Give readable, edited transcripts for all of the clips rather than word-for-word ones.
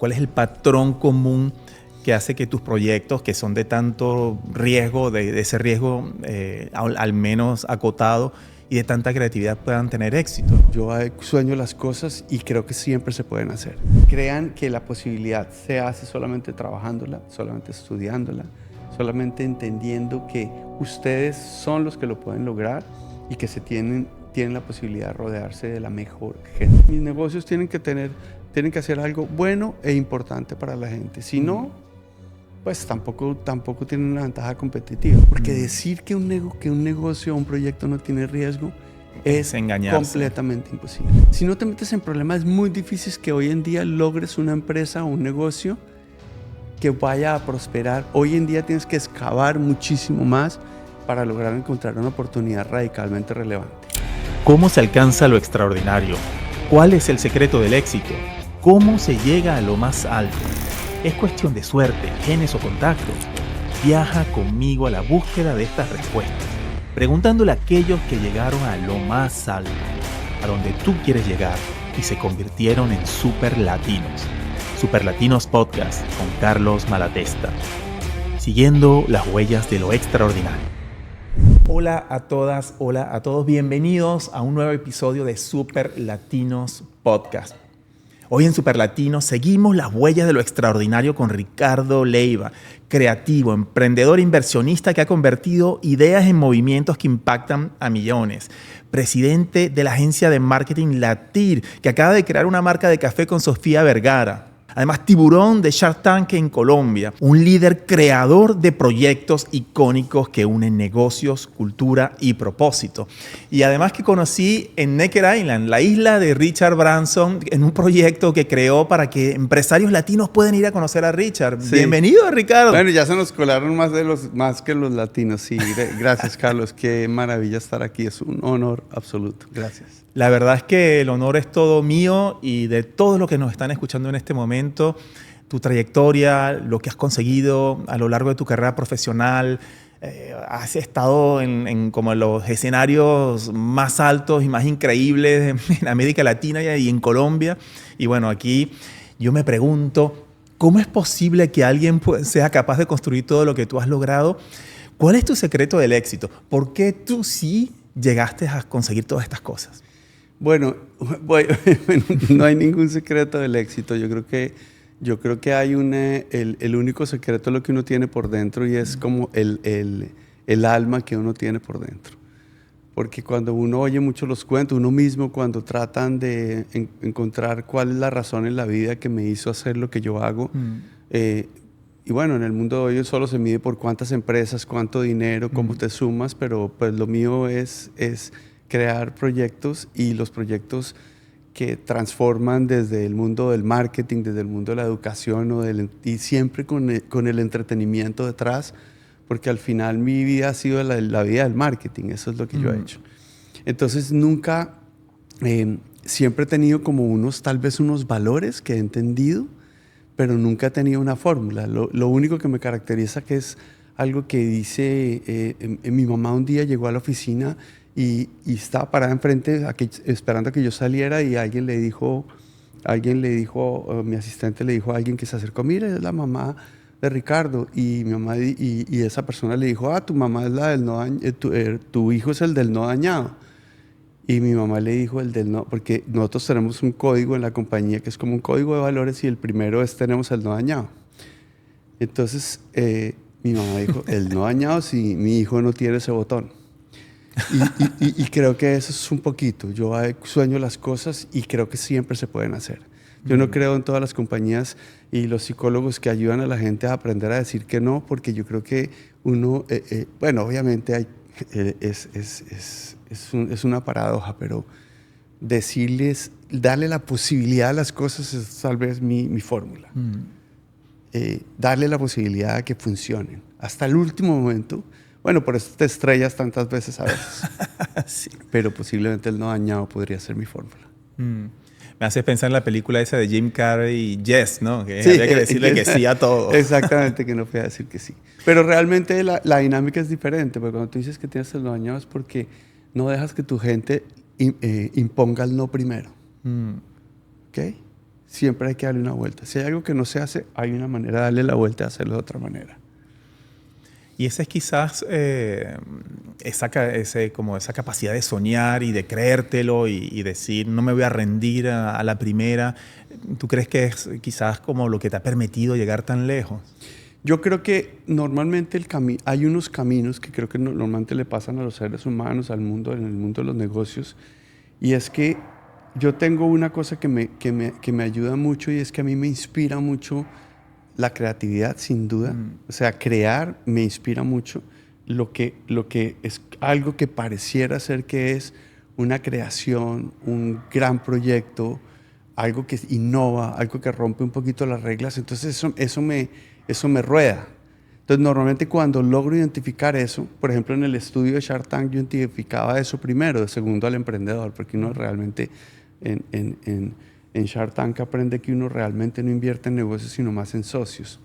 ¿Cuál es el patrón común que hace que tus proyectos, que son de tanto riesgo, de ese riesgo al menos acotado y de tanta creatividad, puedan tener éxito? Yo sueño las cosas y creo que siempre se pueden hacer. Crean que la posibilidad se hace solamente trabajándola, solamente estudiándola, solamente entendiendo que ustedes son los que lo pueden lograr y que tienen la posibilidad de rodearse de la mejor gente. Mis negocios tienen que hacer algo bueno e importante para la gente. Si no, pues tampoco tienen una ventaja competitiva. Porque decir que un negocio o un proyecto no tiene riesgo es completamente imposible. Si no te metes en problemas muy difíciles, que hoy en día logres una empresa o un negocio que vaya a prosperar. Hoy en día tienes que excavar muchísimo más para lograr encontrar una oportunidad radicalmente relevante. ¿Cómo se alcanza lo extraordinario? ¿Cuál es el secreto del éxito? ¿Cómo se llega a lo más alto? ¿Es cuestión de suerte, genes o contactos? Viaja conmigo a la búsqueda de estas respuestas, preguntándole a aquellos que llegaron a lo más alto, a donde tú quieres llegar y se convirtieron en superlatinos. Superlatinos Podcast con Carlos Malatesta, siguiendo las huellas de lo extraordinario. Hola a todas, hola a todos, bienvenidos a un nuevo episodio de Superlatinos Podcast. Hoy en Superlatinos seguimos las huellas de lo extraordinario con Ricardo Leiva, creativo, emprendedor e inversionista que ha convertido ideas en movimientos que impactan a millones. Presidente de la agencia de marketing Latir, que acaba de crear una marca de café con Sofía Vergara. Además, tiburón de Shark Tank en Colombia. Un líder creador de proyectos icónicos que unen negocios, cultura y propósito. Y además que conocí en Necker Island, la isla de Richard Branson, en un proyecto que creó para que empresarios latinos puedan ir a conocer a Richard. Sí. Bienvenido, Ricardo. Bueno, ya se nos colaron más que los latinos. Sí, gracias, Carlos. Qué maravilla estar aquí. Es un honor absoluto. Gracias. La verdad es que el honor es todo mío y de todos los que nos están escuchando en este momento. Tu trayectoria, lo que has conseguido a lo largo de tu carrera profesional. Has estado en como los escenarios más altos y más increíbles en América Latina y en Colombia. Y bueno, aquí yo me pregunto, ¿cómo es posible que alguien sea capaz de construir todo lo que tú has logrado? ¿Cuál es tu secreto del éxito? ¿Por qué tú sí llegaste a conseguir todas estas cosas? Bueno, no hay ningún secreto del éxito. Yo creo que hay el único secreto es lo que uno tiene por dentro y es como el alma que uno tiene por dentro. Porque cuando uno oye mucho los cuentos, uno mismo cuando tratan de encontrar cuál es la razón en la vida que me hizo hacer lo que yo hago, y bueno, en el mundo de hoy solo se mide por cuántas empresas, cuánto dinero, cómo te sumas, pero pues lo mío es crear proyectos y los proyectos que transforman desde el mundo del marketing, desde el mundo de la educación y siempre con el entretenimiento detrás, porque al final mi vida ha sido la vida del marketing, eso es lo que yo he hecho. Entonces siempre he tenido como tal vez unos valores que he entendido, pero nunca he tenido una fórmula. Lo único que me caracteriza que es algo que dice, mi mamá un día llegó a la oficina y estaba parada enfrente esperando a que yo saliera y alguien le dijo, mi asistente le dijo a alguien que se acercó, mire, es la mamá de Ricardo. Y mi mamá y esa persona le dijo, tu mamá es la del no dañado, tu hijo es el del no dañado. Y mi mamá le dijo el del no, porque nosotros tenemos un código en la compañía que es como un código de valores y el primero tenemos el no dañado. Entonces mi mamá dijo, el no dañado si mi hijo no tiene ese botón. Y creo que eso es un poquito. Yo sueño las cosas y creo que siempre se pueden hacer. Yo no creo en todas las compañías y los psicólogos que ayudan a la gente a aprender a decir que no, porque yo creo que uno, bueno, obviamente es una paradoja, pero darle la posibilidad a las cosas es tal vez mi fórmula. Darle la posibilidad a que funcionen hasta el último momento. Bueno, por eso te estrellas tantas veces a veces. Sí. Pero posiblemente el no dañado podría ser mi fórmula. Me hace pensar en la película esa de Jim Carrey, Yes, ¿no? Que sí, había que decirle que sí a todo. Exactamente, que no fui a decir que sí. Pero realmente la dinámica es diferente, porque cuando tú dices que tienes el no dañado es porque no dejas que tu gente imponga el no primero. ¿Ok? siempre hay que darle una vuelta. Si hay algo que no se hace, hay una manera de darle la vuelta y hacerlo de otra manera. Y esa es quizás como esa capacidad de soñar y de creértelo y decir, no me voy a rendir a la primera. ¿Tú crees que es quizás como lo que te ha permitido llegar tan lejos? Yo creo que normalmente hay unos caminos que creo que normalmente le pasan a los seres humanos, al mundo, en el mundo de los negocios, y es que yo tengo una cosa que me ayuda mucho, y es que a mí me inspira mucho la creatividad, sin duda. O sea, crear me inspira mucho. Lo que es algo que pareciera ser que es una creación, un gran proyecto, algo que innova, algo que rompe un poquito las reglas. Entonces eso me rueda. Entonces normalmente cuando logro identificar eso, por ejemplo en el estudio de Shark Tank yo identificaba eso primero, de segundo al emprendedor, porque uno realmente en Shark Tank aprende que uno realmente no invierte en negocios, sino más en socios.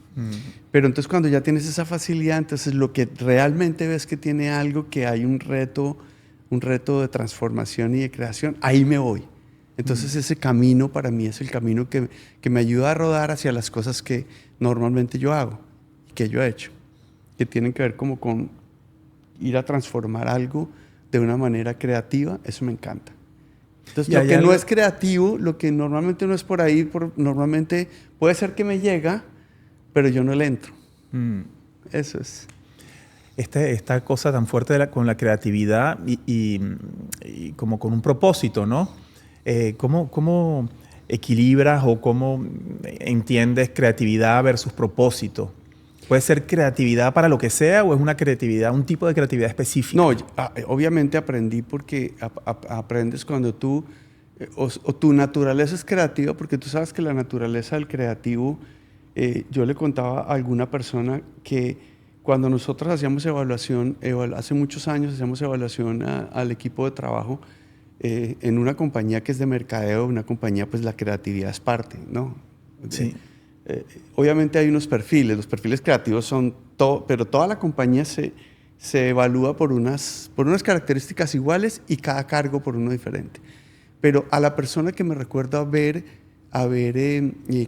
Pero entonces cuando ya tienes esa facilidad, entonces lo que realmente ves que tiene algo, que hay un reto de transformación y de creación, ahí me voy. Entonces ese camino para mí es el camino que me ayuda a rodar hacia las cosas que normalmente yo hago y que yo he hecho, que tienen que ver como con ir a transformar algo de una manera creativa. Eso me encanta. Entonces, lo que no es creativo, lo que normalmente no es por ahí, normalmente puede ser que me llega, pero yo no le entro. Eso es. Esta cosa tan fuerte con la creatividad y como con un propósito, ¿no? ¿Cómo equilibras o cómo entiendes creatividad versus propósito? ¿Puede ser creatividad para lo que sea o es una creatividad, un tipo de creatividad específica? No, obviamente aprendí porque aprendes cuando tú, o tu naturaleza es creativa, porque tú sabes que la naturaleza del creativo, yo le contaba a alguna persona que cuando nosotros hacíamos evaluación, hace muchos años hacíamos evaluación al equipo de trabajo, en una compañía que es de mercadeo, una compañía, pues la creatividad es parte, ¿no? Sí. Obviamente hay unos perfiles, los perfiles creativos son todo, pero toda la compañía se evalúa por unas características iguales y cada cargo por uno diferente. Pero a la persona que me recuerdo haber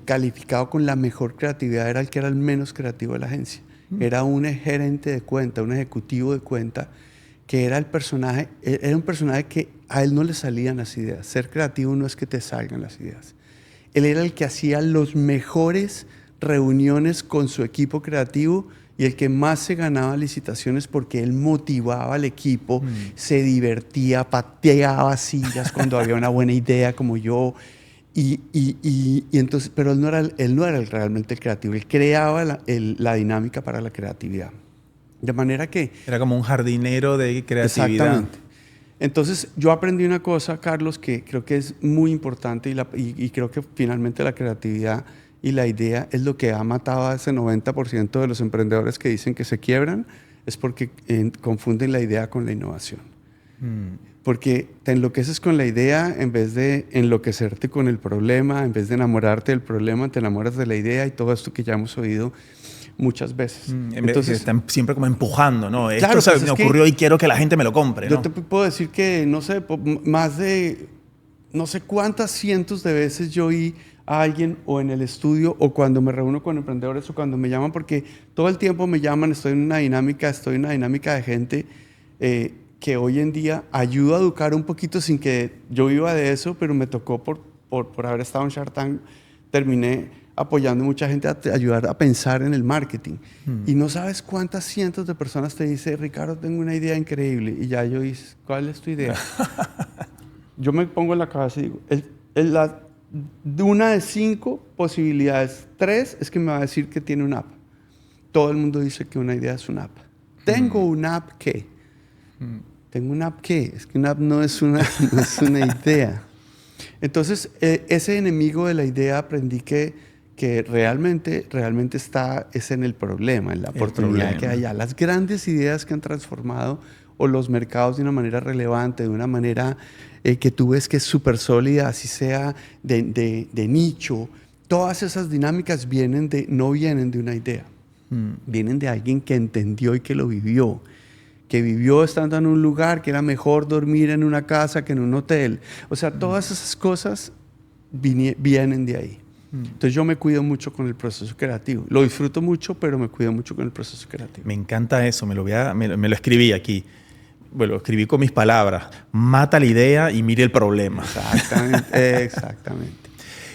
calificado con la mejor creatividad era el que era el menos creativo de la agencia. Era un gerente de cuenta, un ejecutivo de cuenta, que era un personaje que a él no le salían las ideas. Ser creativo no es que te salgan las ideas. Él era el que hacía las mejores reuniones con su equipo creativo y el que más se ganaba licitaciones porque él motivaba al equipo, se divertía, pateaba sillas cuando había una buena idea como yo. Y entonces, pero él no era realmente el creativo, él creaba la dinámica para la creatividad. De manera que... Era como un jardinero de creatividad. Exactamente. Entonces, yo aprendí una cosa, Carlos, que creo que es muy importante y creo que finalmente la creatividad y la idea es lo que ha matado a ese 90% de los emprendedores que dicen que se quiebran, es porque confunden la idea con la innovación. Porque te enloqueces con la idea en vez de enloquecerte con el problema, en vez de enamorarte del problema, te enamoras de la idea y todo esto que ya hemos oído muchas veces. Entonces están siempre como empujando, ¿no? Claro, esto me ocurrió y quiero que la gente me lo compre, ¿no? Yo te puedo decir que, no sé, más de no sé cuántas cientos de veces yo oí a alguien o en el estudio o cuando me reúno con emprendedores o cuando me llaman, porque todo el tiempo me llaman, estoy en una dinámica de gente que hoy en día ayudo a educar un poquito sin que yo viva de eso, pero me tocó por haber estado en Shark Tank, terminé apoyando a mucha gente a ayudar a pensar en el marketing. Y no sabes cuántas cientos de personas te dicen, Ricardo, tengo una idea increíble. Y ya yo digo, ¿cuál es tu idea? Yo me pongo en la cabeza y digo, de una de 5 posibilidades, 3 es que me va a decir que tiene una app. Todo el mundo dice que una idea es una app. ¿Tengo una app qué? ¿Tengo una app qué? Es que una app no es una idea. Entonces, ese enemigo de la idea aprendí que realmente es en el problema, en la oportunidad que hay allá. Las grandes ideas que han transformado o los mercados de una manera relevante, de una manera que tú ves que es súper sólida, así sea de nicho, todas esas dinámicas no vienen de una idea, vienen de alguien que entendió y que lo vivió. Que vivió estando en un lugar que era mejor dormir en una casa que en un hotel. O sea, todas esas cosas vienen de ahí. Entonces yo me cuido mucho con el proceso creativo. Lo disfruto mucho, pero me cuido mucho con el proceso creativo. Me encanta eso, me lo escribí aquí. Bueno, lo escribí con mis palabras. Mata la idea y mire el problema. Exactamente, exactamente.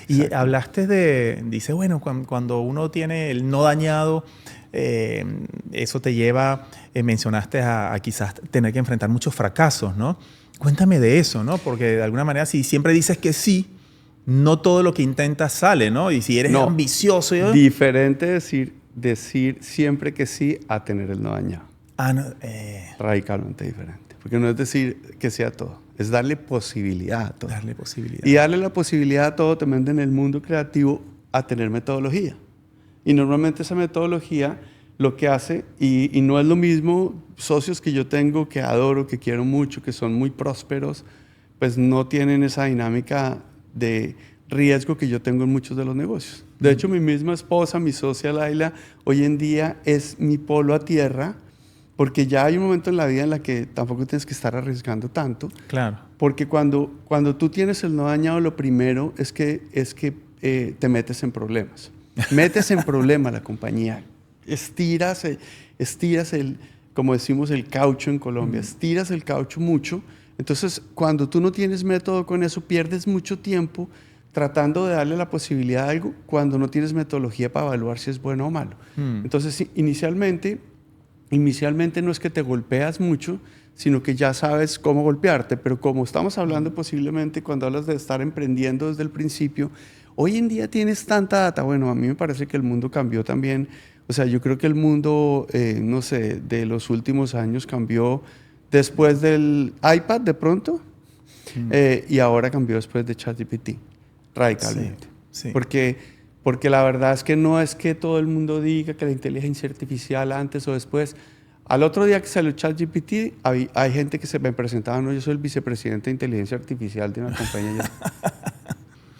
Y hablaste dice, bueno, cuando uno tiene el no dañado, eso te lleva, mencionaste a quizás tener que enfrentar muchos fracasos, ¿no? Cuéntame de eso, ¿no? Porque de alguna manera, si siempre dices que sí, no todo lo que intentas sale, ¿no? Y si eres ambicioso... Diferente decir siempre que sí a tener el no dañado. Radicalmente diferente. Porque no es decir que sea todo, es darle posibilidad a todo. Darle posibilidad. Y darle la posibilidad a todo también en el mundo creativo a tener metodología. Y normalmente esa metodología lo que hace, y no es lo mismo, socios que yo tengo, que adoro, que quiero mucho, que son muy prósperos, pues no tienen esa dinámica de riesgo que yo tengo en muchos de los negocios. De hecho, mi misma esposa, mi socia Laila, hoy en día es mi polo a tierra, porque ya hay un momento en la vida en la que tampoco tienes que estar arriesgando tanto. Claro. Porque cuando tú tienes el no dañado, lo primero es que te metes en problemas. Metes en problema la compañía. Estiras como decimos, el caucho en Colombia. Estiras el caucho mucho. Entonces, cuando tú no tienes método con eso, pierdes mucho tiempo tratando de darle la posibilidad a algo cuando no tienes metodología para evaluar si es bueno o malo. Entonces, inicialmente no es que te golpeas mucho, sino que ya sabes cómo golpearte. Pero como estamos hablando posiblemente cuando hablas de estar emprendiendo desde el principio, hoy en día tienes tanta data. Bueno, a mí me parece que el mundo cambió también. O sea, yo creo que el mundo, no sé, de los últimos años cambió después del iPad de pronto y ahora cambió después de ChatGPT, radicalmente. Sí. Porque la verdad es que no es que todo el mundo diga que la inteligencia artificial antes o después. Al otro día que salió ChatGPT, hay gente que se me presentaba, no, yo soy el vicepresidente de inteligencia artificial de una compañía.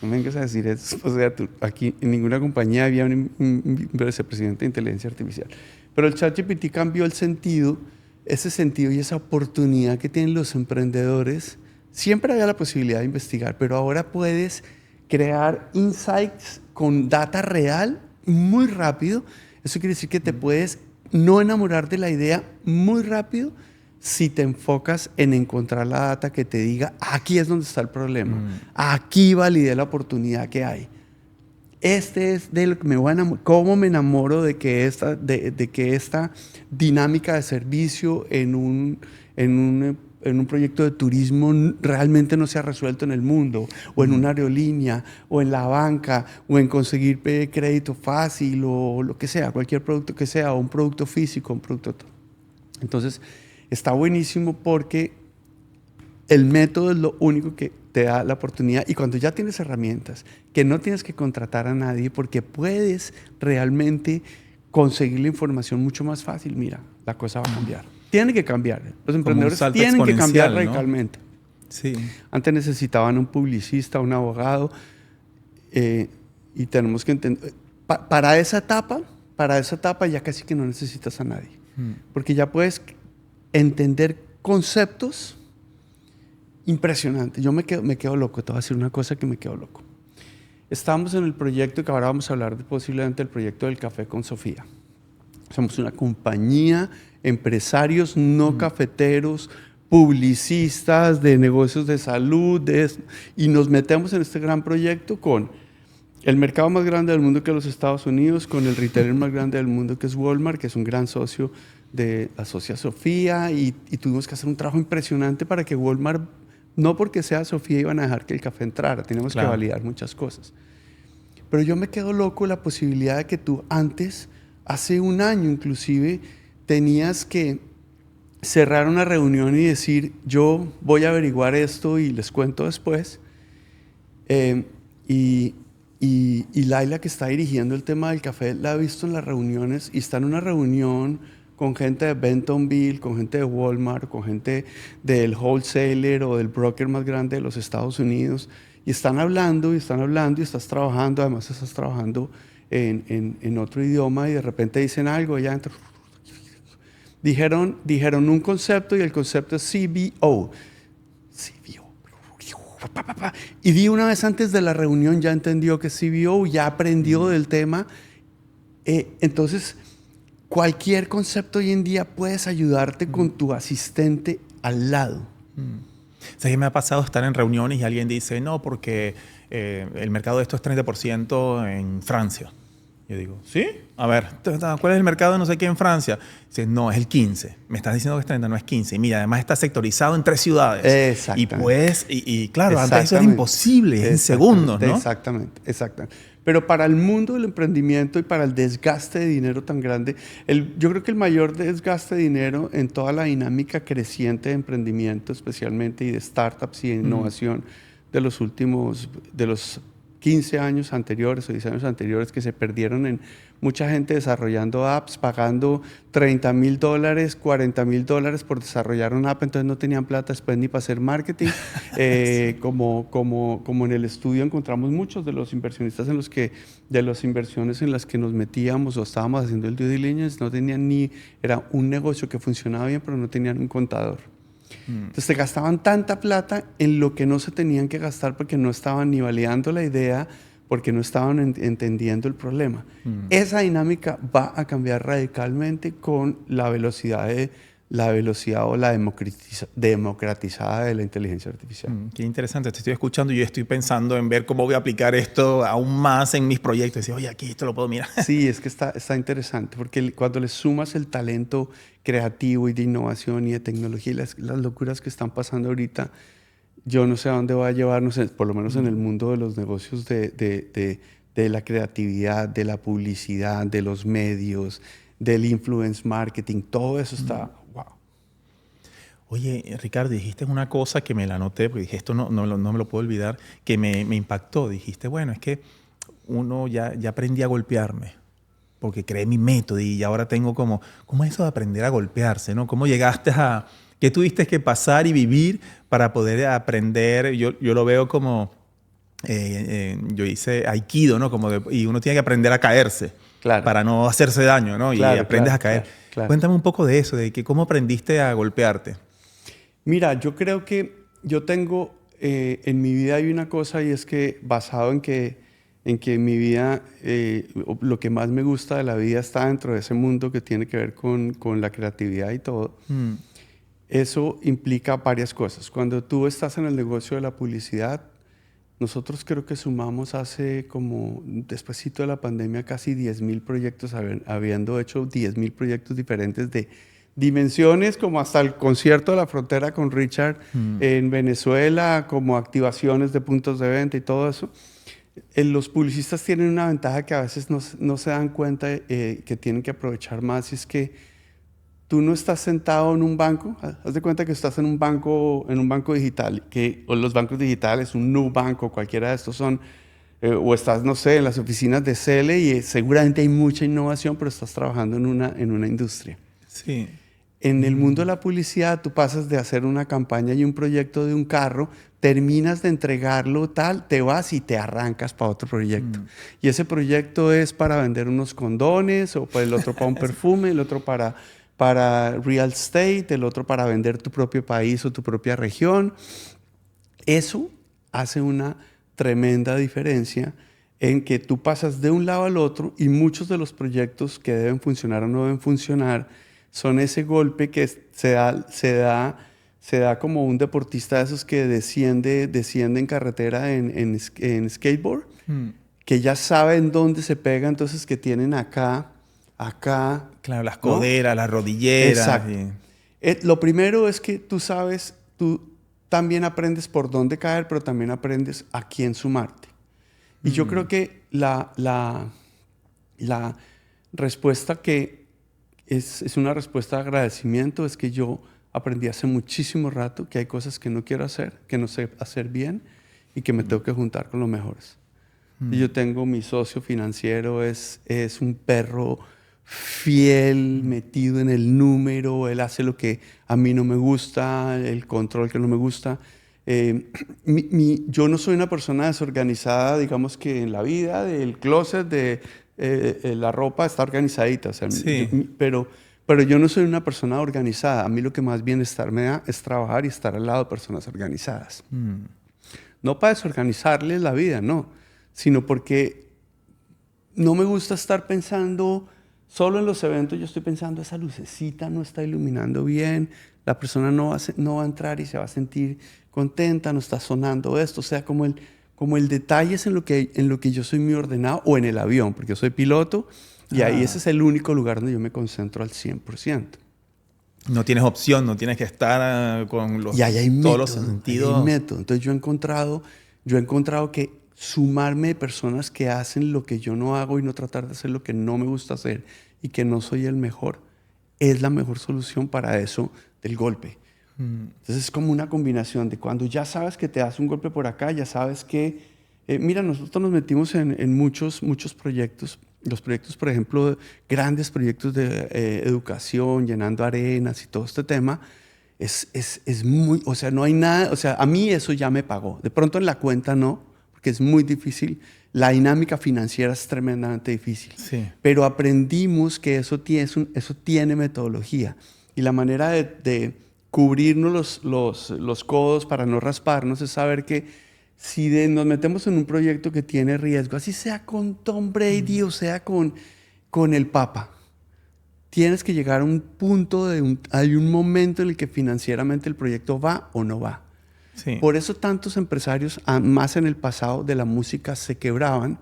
No me vengas a decir eso. O sea, aquí en ninguna compañía había un vicepresidente de inteligencia artificial. Pero el ChatGPT cambió el sentido, ese sentido y esa oportunidad que tienen los emprendedores. Siempre había la posibilidad de investigar, pero ahora puedes crear insights con data real muy rápido. Eso quiere decir que te puedes no enamorar de la idea muy rápido si te enfocas en encontrar la data que te diga, aquí es donde está el problema, aquí validé la oportunidad que hay. Este es de lo que me voy a enamorar. ¿Cómo me enamoro de que esta dinámica de servicio en un proyecto de turismo realmente no se ha resuelto en el mundo, o en una aerolínea, o en la banca, o en conseguir crédito fácil, o lo que sea, cualquier producto que sea, o un producto físico, un producto... Entonces, está buenísimo porque el método es lo único que te da la oportunidad, y cuando ya tienes herramientas, que no tienes que contratar a nadie, porque puedes realmente conseguir la información mucho más fácil, mira, la cosa va a cambiar. Tiene que cambiar. Los emprendedores tienen que cambiar radicalmente. ¿No? Sí. Antes necesitaban un publicista, un abogado, y tenemos que entender... Para esa etapa ya casi que no necesitas a nadie. Porque ya puedes entender conceptos impresionantes. Yo me quedo loco. Te voy a decir una cosa que me quedo loco. Estamos en el proyecto que ahora vamos a hablar posiblemente del proyecto del café con Sofía. Somos una compañía, empresarios no cafeteros, publicistas de negocios de salud, y nos metemos en este gran proyecto con el mercado más grande del mundo que es los Estados Unidos, con el retailer más grande del mundo que es Walmart, que es un gran socio de la socia Sofía, y tuvimos que hacer un trabajo impresionante para que Walmart, no porque sea Sofía, iban a dejar que el café entrara, teníamos que validar muchas cosas. Pero yo me quedo loco la posibilidad de que tú antes, hace un año inclusive, tenías que cerrar una reunión y decir, yo voy a averiguar esto y les cuento después. Y Laila, que está dirigiendo el tema del café, la ha visto en las reuniones, y está en una reunión con gente de Bentonville, con gente de Walmart, con gente del wholesaler o del broker más grande de los Estados Unidos, y están hablando y estás trabajando, además estás trabajando en otro idioma, y de repente dicen algo, ya entra. Dijeron un concepto, y el concepto es CBO. CBO. Y di una vez antes de la reunión, ya entendió que es CBO, ya aprendió del tema. Entonces, cualquier concepto hoy en día puedes ayudarte con tu asistente al lado. O sea, que me ha pasado estar en reuniones y alguien dice, no, porque el mercado de esto es 30% en Francia. Yo digo, ¿sí? A ver, ¿cuál es el mercado de no sé qué en Francia? Dice, no, es el 15. Me estás diciendo que es 30, no es 15. Y mira, además está sectorizado en 3 ciudades. Exactamente. Y pues, y claro, antes eso era imposible, es en segundos, ¿no? Exactamente. Pero para el mundo del emprendimiento y para el desgaste de dinero tan grande, yo creo que el mayor desgaste de dinero en toda la dinámica creciente de emprendimiento, especialmente, y de startups y de innovación de los últimos, de los 15 años anteriores o 10 años anteriores, que se perdieron en mucha gente desarrollando apps, pagando $30,000, $40,000 por desarrollar una app, entonces no tenían plata después ni para hacer marketing. Sí. Como en el estudio encontramos muchos de los inversionistas de las inversiones en las que nos metíamos o estábamos haciendo el due diligence, no tenían era un negocio que funcionaba bien, pero no tenían un contador. Entonces se gastaban tanta plata en lo que no se tenían que gastar porque no estaban ni validando la idea, porque no estaban entendiendo el problema. Esa dinámica va a cambiar radicalmente con la velocidad o la democratizada de la inteligencia artificial. Qué interesante, te estoy escuchando y yo estoy pensando en ver cómo voy a aplicar esto aún más en mis proyectos. Decir, oye, aquí esto lo puedo mirar. Sí, es que está interesante, porque cuando le sumas el talento creativo y de innovación y de tecnología y las locuras que están pasando ahorita, yo no sé a dónde va a llevarnos, por lo menos en el mundo de los negocios de la creatividad, de la publicidad, de los medios, del influence marketing, todo eso está... Oye, Ricardo, dijiste una cosa que me la anoté, porque dije, esto no me lo puedo olvidar, que me impactó. Dijiste, bueno, es que uno ya aprendí a golpearme, porque creé mi método y ahora tengo ¿cómo es eso de aprender a golpearse, ¿no? ¿Cómo llegaste a... ¿Qué tuviste que pasar y vivir para poder aprender? Yo lo veo como... yo hice Aikido, ¿no? Y uno tiene que aprender a caerse. Claro. Para no hacerse daño, ¿no? Claro, y aprendes a caer. Claro. Cuéntame un poco de eso, de cómo aprendiste a golpearte. Mira, yo creo que yo tengo, en mi vida hay una cosa y es que basado en que en mi vida lo que más me gusta de la vida está dentro de ese mundo que tiene que ver con la creatividad y todo. Eso implica varias cosas. Cuando tú estás en el negocio de la publicidad, nosotros creo que sumamos hace como, despuesito de la pandemia, casi 10,000 proyectos, habiendo hecho 10,000 proyectos diferentes de dimensiones, como hasta el concierto de la frontera con Richard en Venezuela, como activaciones de puntos de venta y todo eso. Los publicistas tienen una ventaja que a veces no se dan cuenta que tienen que aprovechar más, y es que tú no estás sentado en un banco. Haz de cuenta que estás en un banco digital, o los bancos digitales, un Nubank o cualquiera de estos son, o estás, no sé, en las oficinas de Cele y seguramente hay mucha innovación, pero estás trabajando en una industria. Sí. En el mundo de la publicidad, tú pasas de hacer una campaña y un proyecto de un carro, terminas de entregarlo tal, te vas y te arrancas para otro proyecto. Y ese proyecto es para vender unos condones, o para el otro para un perfume, el otro para real estate, el otro para vender tu propio país o tu propia región. Eso hace una tremenda diferencia en que tú pasas de un lado al otro, y muchos de los proyectos que deben funcionar o no deben funcionar son ese golpe que se da como un deportista de esos que desciende en carretera en skateboard, que ya saben dónde se pega, entonces que tienen acá. Claro, las coderas, ¿no? Las rodilleras. Exacto. Lo primero es que tú también aprendes por dónde caer, pero también aprendes a quién sumarte. Y yo creo que la respuesta que es una respuesta de agradecimiento es que yo aprendí hace muchísimo rato que hay cosas que no quiero hacer, que no sé hacer bien y que me tengo que juntar con los mejores. Y yo tengo mi socio financiero, es un perro fiel, metido en el número. Él hace lo que a mí no me gusta, el control que no me gusta. Yo no soy una persona desorganizada, digamos que en la vida, del closet, la ropa está organizadita. O sea, sí. Pero yo no soy una persona organizada. A mí lo que más bienestar me da es trabajar y estar al lado de personas organizadas. No para desorganizarles la vida, no, sino porque no me gusta estar pensando solo en los eventos. Yo estoy pensando, esa lucecita no está iluminando bien, la persona no va a entrar y se va a sentir contenta, no está sonando esto. O sea, como el detalle es en lo que yo soy muy ordenado, o en el avión, porque yo soy piloto y ahí ese es el único lugar donde yo me concentro al 100%. No tienes opción, no tienes que estar con Y ahí hay todos método, los sentidos. ahí hay método. Entonces yo he encontrado que sumarme de personas que hacen lo que yo no hago y no tratar de hacer lo que no me gusta hacer y que no soy el mejor, es la mejor solución para eso del golpe. Entonces es como una combinación de cuando ya sabes que te das un golpe por acá, ya sabes que... mira, nosotros nos metimos en muchos proyectos. Los proyectos, por ejemplo, grandes proyectos de educación, llenando arenas y todo este tema, es muy... O sea, no hay nada... O sea, a mí eso ya me pagó. De pronto en la cuenta no, porque es muy difícil. La dinámica financiera es tremendamente difícil. Sí. Pero aprendimos que eso tiene metodología. Y la manera de cubrirnos los codos para no rasparnos es saber que si nos metemos en un proyecto que tiene riesgo, así sea con Tom Brady o sea con el Papa, tienes que llegar a un punto hay un momento en el que financieramente el proyecto va o no va. Sí. Por eso tantos empresarios, más en el pasado de la música, se quebraban,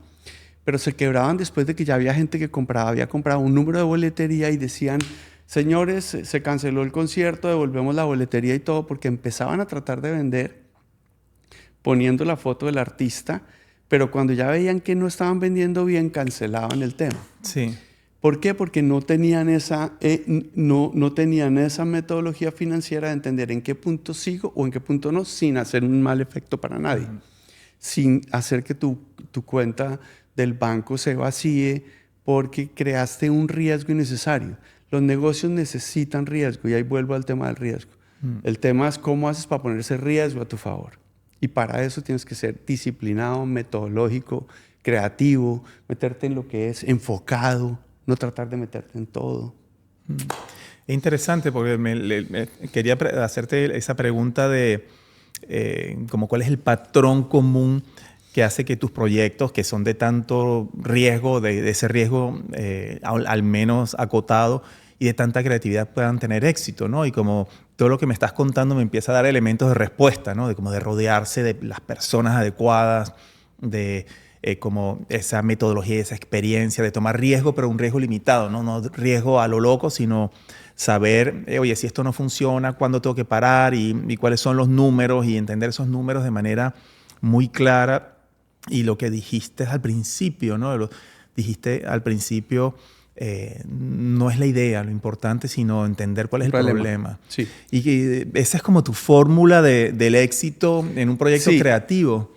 pero se quebraban después de que ya había gente que había comprado un número de boletería y decían, señores, se canceló el concierto, devolvemos la boletería y todo, porque empezaban a tratar de vender poniendo la foto del artista, pero cuando ya veían que no estaban vendiendo bien, cancelaban el tema. Sí. ¿Por qué? Porque no tenían esa metodología financiera de entender en qué punto sigo o en qué punto no, sin hacer un mal efecto para nadie. Sin hacer que tu cuenta del banco se vacíe porque creaste un riesgo innecesario. Los negocios necesitan riesgo y ahí vuelvo al tema del riesgo. El tema es cómo haces para poner ese riesgo a tu favor. Y para eso tienes que ser disciplinado, metodológico, creativo, meterte en lo que es enfocado, no tratar de meterte en todo. Es interesante porque quería hacerte esa pregunta de como cuál es el patrón común que hace que tus proyectos, que son de tanto riesgo, de ese riesgo al menos acotado y de tanta creatividad, puedan tener éxito, ¿no? Y como todo lo que me estás contando me empieza a dar elementos de respuesta, ¿no? De como de rodearse de las personas adecuadas, de como esa metodología, esa experiencia de tomar riesgo, pero un riesgo limitado, ¿no? No riesgo a lo loco, sino saber, oye, si esto no funciona, cuándo tengo que parar y cuáles son los números y entender esos números de manera muy clara. Y lo que dijiste al principio, ¿no? Dijiste al principio, no es la idea lo importante, sino entender cuál es el problema. Sí. Y que esa es como tu fórmula del éxito en un proyecto creativo.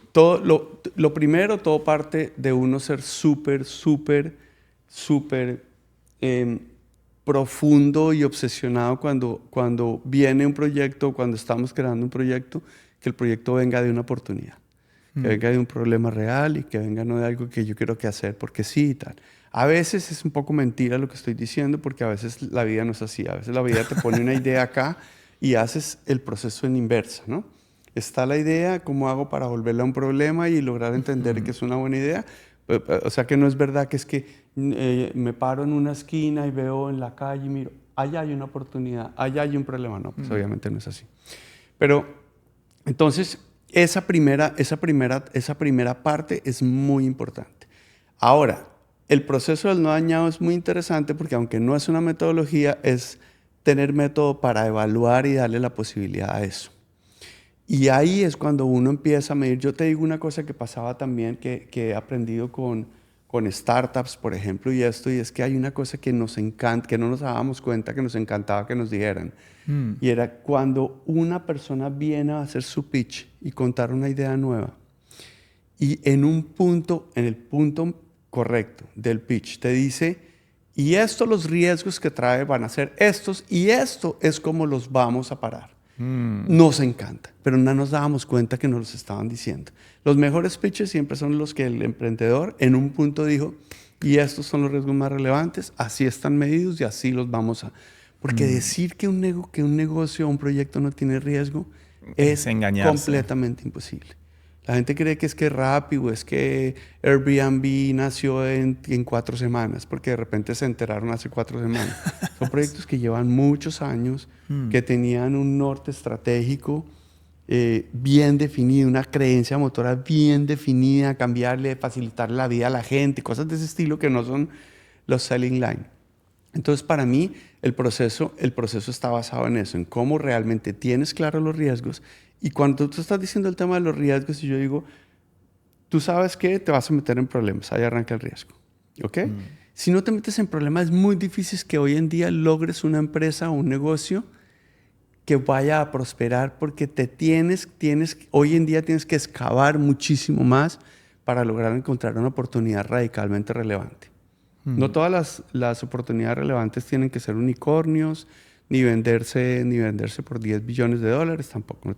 Lo primero, todo parte de uno ser súper profundo y obsesionado cuando viene un proyecto, cuando estamos creando un proyecto, que el proyecto venga de una oportunidad, que venga de un problema real y que venga no de algo que yo quiero que hacer porque sí y tal. A veces es un poco mentira lo que estoy diciendo porque a veces la vida no es así. A veces la vida te pone una idea acá y haces el proceso en inversa, ¿no? Está la idea, ¿cómo hago para volverla a un problema y lograr entender que es una buena idea? O sea, que no es verdad que es que me paro en una esquina y veo en la calle y miro, allá hay una oportunidad, allá hay un problema. No, pues obviamente no es así. Pero entonces, esa primera parte es muy importante. Ahora, el proceso del no dañado es muy interesante porque aunque no es una metodología, es tener método para evaluar y darle la posibilidad a eso. Y ahí es cuando uno empieza a medir. Yo te digo una cosa que pasaba también, que he aprendido con startups, por ejemplo, y es que hay una cosa que nos encanta, que no nos dábamos cuenta, que nos encantaba que nos dijeran. Y era cuando una persona viene a hacer su pitch y contar una idea nueva, y en el punto correcto del pitch te dice, y los riesgos que trae van a ser estos, y esto es como los vamos a parar. Nos encanta, pero no nos dábamos cuenta que nos los estaban diciendo. Los mejores pitches siempre son los que el emprendedor en un punto dijo, y estos son los riesgos más relevantes, así están medidos y así los vamos a... Porque decir que un negocio o un proyecto no tiene riesgo es completamente imposible. La gente cree que es que Rappi o es que Airbnb nació en 4 semanas, porque de repente se enteraron hace 4 semanas. Son proyectos que llevan muchos años, que tenían un norte estratégico bien definido, una creencia motora bien definida, cambiarle, facilitarle la vida a la gente, cosas de ese estilo que no son los selling line. Entonces, para mí, el proceso está basado en eso, en cómo realmente tienes claros los riesgos. Y cuando tú estás diciendo el tema de los riesgos, y yo digo, tú sabes que te vas a meter en problemas, ahí arranca el riesgo. ¿Ok? Si no te metes en problemas, es muy difícil que hoy en día logres una empresa o un negocio que vaya a prosperar, porque hoy en día tienes que excavar muchísimo más para lograr encontrar una oportunidad radicalmente relevante. No todas las oportunidades relevantes tienen que ser unicornios, ni venderse por $10 billones, tampoco, no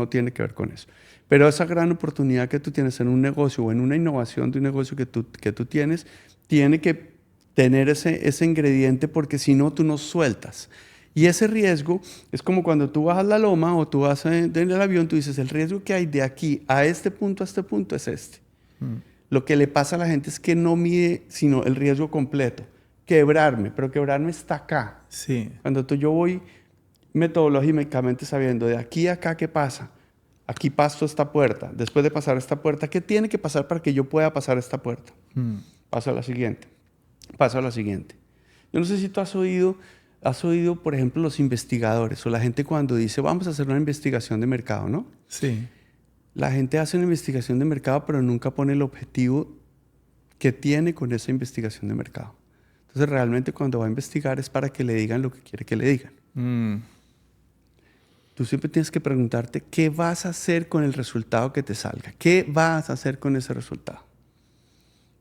tiene que ver con eso. Pero esa gran oportunidad que tú tienes en un negocio o en una innovación de un negocio que tú tienes, tiene que tener ese ingrediente, porque si no, tú no sueltas. Y ese riesgo es como cuando tú vas a la loma o tú vas en el avión, tú dices, el riesgo que hay de aquí a este punto es este. Lo que le pasa a la gente es que no mide sino el riesgo completo. Quebrarme, pero quebrarme está acá. Sí. Cuando yo voy metodológicamente sabiendo de aquí a acá qué pasa. Aquí paso esta puerta. Después de pasar esta puerta, ¿qué tiene que pasar para que yo pueda pasar esta puerta? Paso a la siguiente. Yo no sé si tú has oído, por ejemplo, los investigadores o la gente cuando dice, vamos a hacer una investigación de mercado, ¿no? Sí. La gente hace una investigación de mercado, pero nunca pone el objetivo que tiene con esa investigación de mercado. Entonces, realmente cuando va a investigar es para que le digan lo que quiere que le digan. Tú siempre tienes que preguntarte qué vas a hacer con el resultado que te salga. ¿Qué vas a hacer con ese resultado?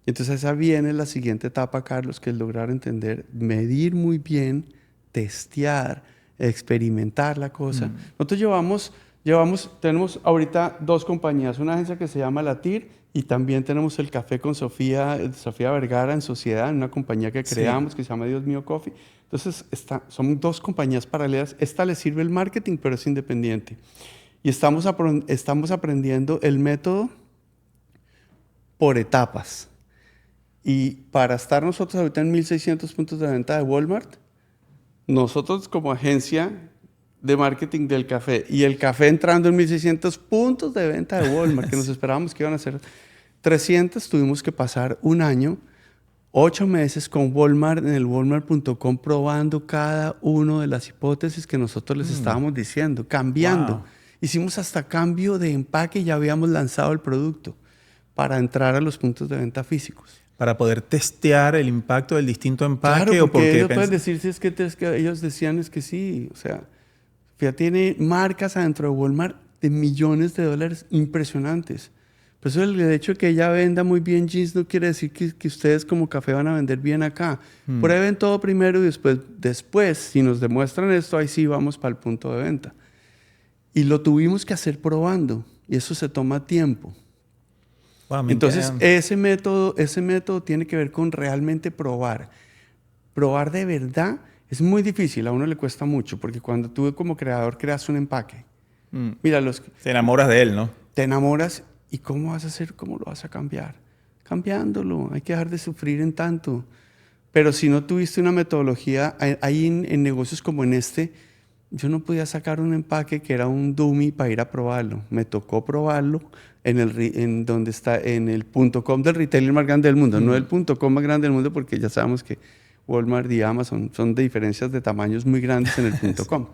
Y entonces esa viene la siguiente etapa, Carlos, que es lograr entender, medir muy bien, testear, experimentar la cosa. Nosotros tenemos ahorita 2 compañías, una agencia que se llama Latir y también tenemos el café con Sofía Vergara en sociedad, en una compañía que creamos que se llama Dios Mío Coffee. Entonces son 2 compañías paralelas. Esta le sirve el marketing, pero es independiente. Y estamos aprendiendo el método por etapas. Y para estar nosotros ahorita en 1,600 puntos de venta de Walmart, nosotros como agencia de marketing del café y el café entrando en 1,600 puntos de venta de Walmart, que nos esperábamos que iban a ser 300, tuvimos que pasar un año, 8 meses con Walmart en el walmart.com probando cada una de las hipótesis que nosotros les estábamos diciendo, cambiando. Wow. Hicimos hasta cambio de empaque y ya habíamos lanzado el producto para entrar a los puntos de venta físicos. Para poder testear el impacto del distinto empaque. Claro, porque ellos pueden decir si es que ellos decían es que sí, o sea, ya tiene marcas adentro de Walmart de millones de dólares impresionantes. Por eso el hecho de que ella venda muy bien jeans no quiere decir que ustedes como café van a vender bien acá. Prueben todo primero y después, si nos demuestran esto, ahí sí vamos para el punto de venta. Y lo tuvimos que hacer probando y eso se toma tiempo. Wow, entonces, ese método tiene que ver con realmente probar. Probar de verdad es muy difícil, a uno le cuesta mucho, porque cuando tú como creador creas un empaque, mira, te enamoras de él, ¿no? Te enamoras y ¿cómo vas a hacer? ¿Cómo lo vas a cambiar? Cambiándolo, hay que dejar de sufrir en tanto. Pero si no tuviste una metodología, ahí en negocios como en este, yo no podía sacar un empaque que era un dummy para ir a probarlo. Me tocó probarlo en donde está en el .com del retailer más grande del mundo, no el .com más grande del mundo, porque ya sabemos que Walmart y Amazon son de diferencias de tamaños muy grandes en el .com.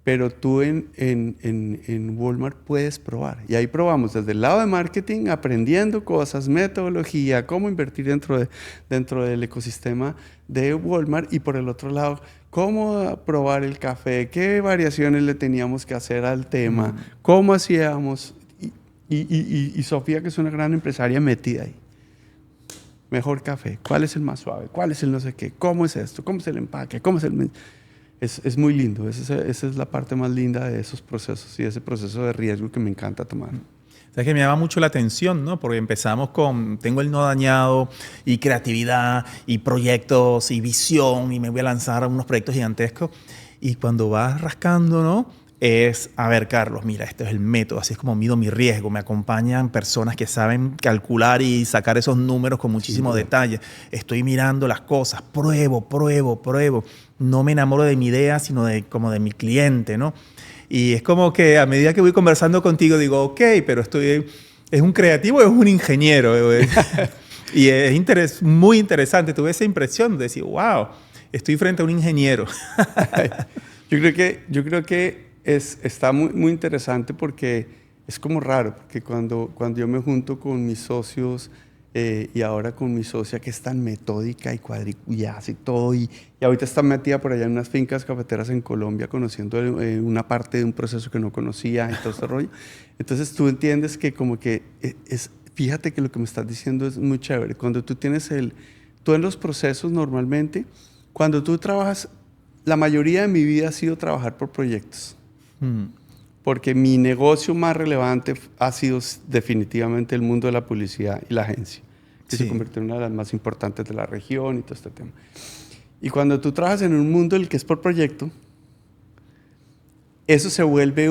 Pero tú en Walmart puedes probar. Y ahí probamos desde el lado de marketing, aprendiendo cosas, metodología, cómo invertir dentro del ecosistema de Walmart. Y por el otro lado, cómo probar el café, qué variaciones le teníamos que hacer al tema, cómo hacíamos. Y Sofía, que es una gran empresaria, metida ahí. Mejor café, ¿cuál es el más suave? ¿Cuál es el no sé qué? ¿Cómo es esto? ¿Cómo es el empaque? ¿Cómo es el...? Es muy lindo. Esa es la parte más linda de esos procesos y ese proceso de riesgo que me encanta tomar. Sabes que me llama mucho la atención, ¿no? Porque empezamos con tengo el no dañado y creatividad y proyectos y visión y me voy a lanzar a unos proyectos gigantescos. Y cuando vas rascando, ¿no? es, a ver, Carlos, mira, este es el método, así es como mido mi riesgo. Me acompañan personas que saben calcular y sacar esos números con muchísimo detalle. Estoy mirando las cosas, pruebo. No me enamoro de mi idea, sino como de mi cliente, ¿no? Y es como que a medida que voy conversando contigo, digo, ok, pero ¿es un creativo o es un ingeniero? Y es muy interesante. Tuve esa impresión de decir, wow, estoy frente a un ingeniero. Yo creo que está muy, muy interesante porque es como raro, porque cuando yo me junto con mis socios y ahora con mi socia que es tan metódica y hace todo y ahorita está metida por allá en unas fincas cafeteras en Colombia conociendo una parte de un proceso que no conocía y todo ese rollo. Entonces tú entiendes que como que fíjate que lo que me estás diciendo es muy chévere. Cuando tú tú en los procesos normalmente, cuando tú trabajas, la mayoría de mi vida ha sido trabajar por proyectos. Porque mi negocio más relevante ha sido definitivamente el mundo de la publicidad y la agencia, que se convirtió en una de las más importantes de la región y todo este tema. Y cuando tú trabajas en un mundo en el que es por proyecto, eso se vuelve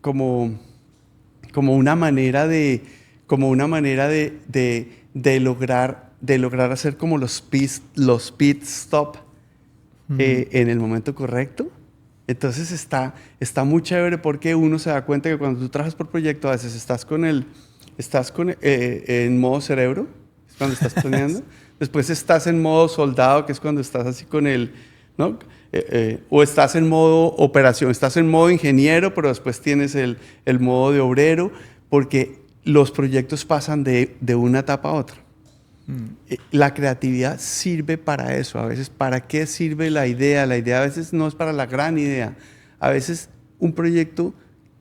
como una manera de lograr hacer como los pit stop en el momento correcto. Entonces está muy chévere porque uno se da cuenta que cuando tú trabajas por proyecto a veces estás en modo cerebro, es cuando estás planeando. Después estás en modo soldado, que es cuando estás así ¿no? O estás en modo operación, estás en modo ingeniero, pero después tienes el modo de obrero, porque los proyectos pasan de una etapa a otra. La creatividad sirve para eso. A veces, ¿para qué sirve la idea? La idea a veces no es para la gran idea. A veces un proyecto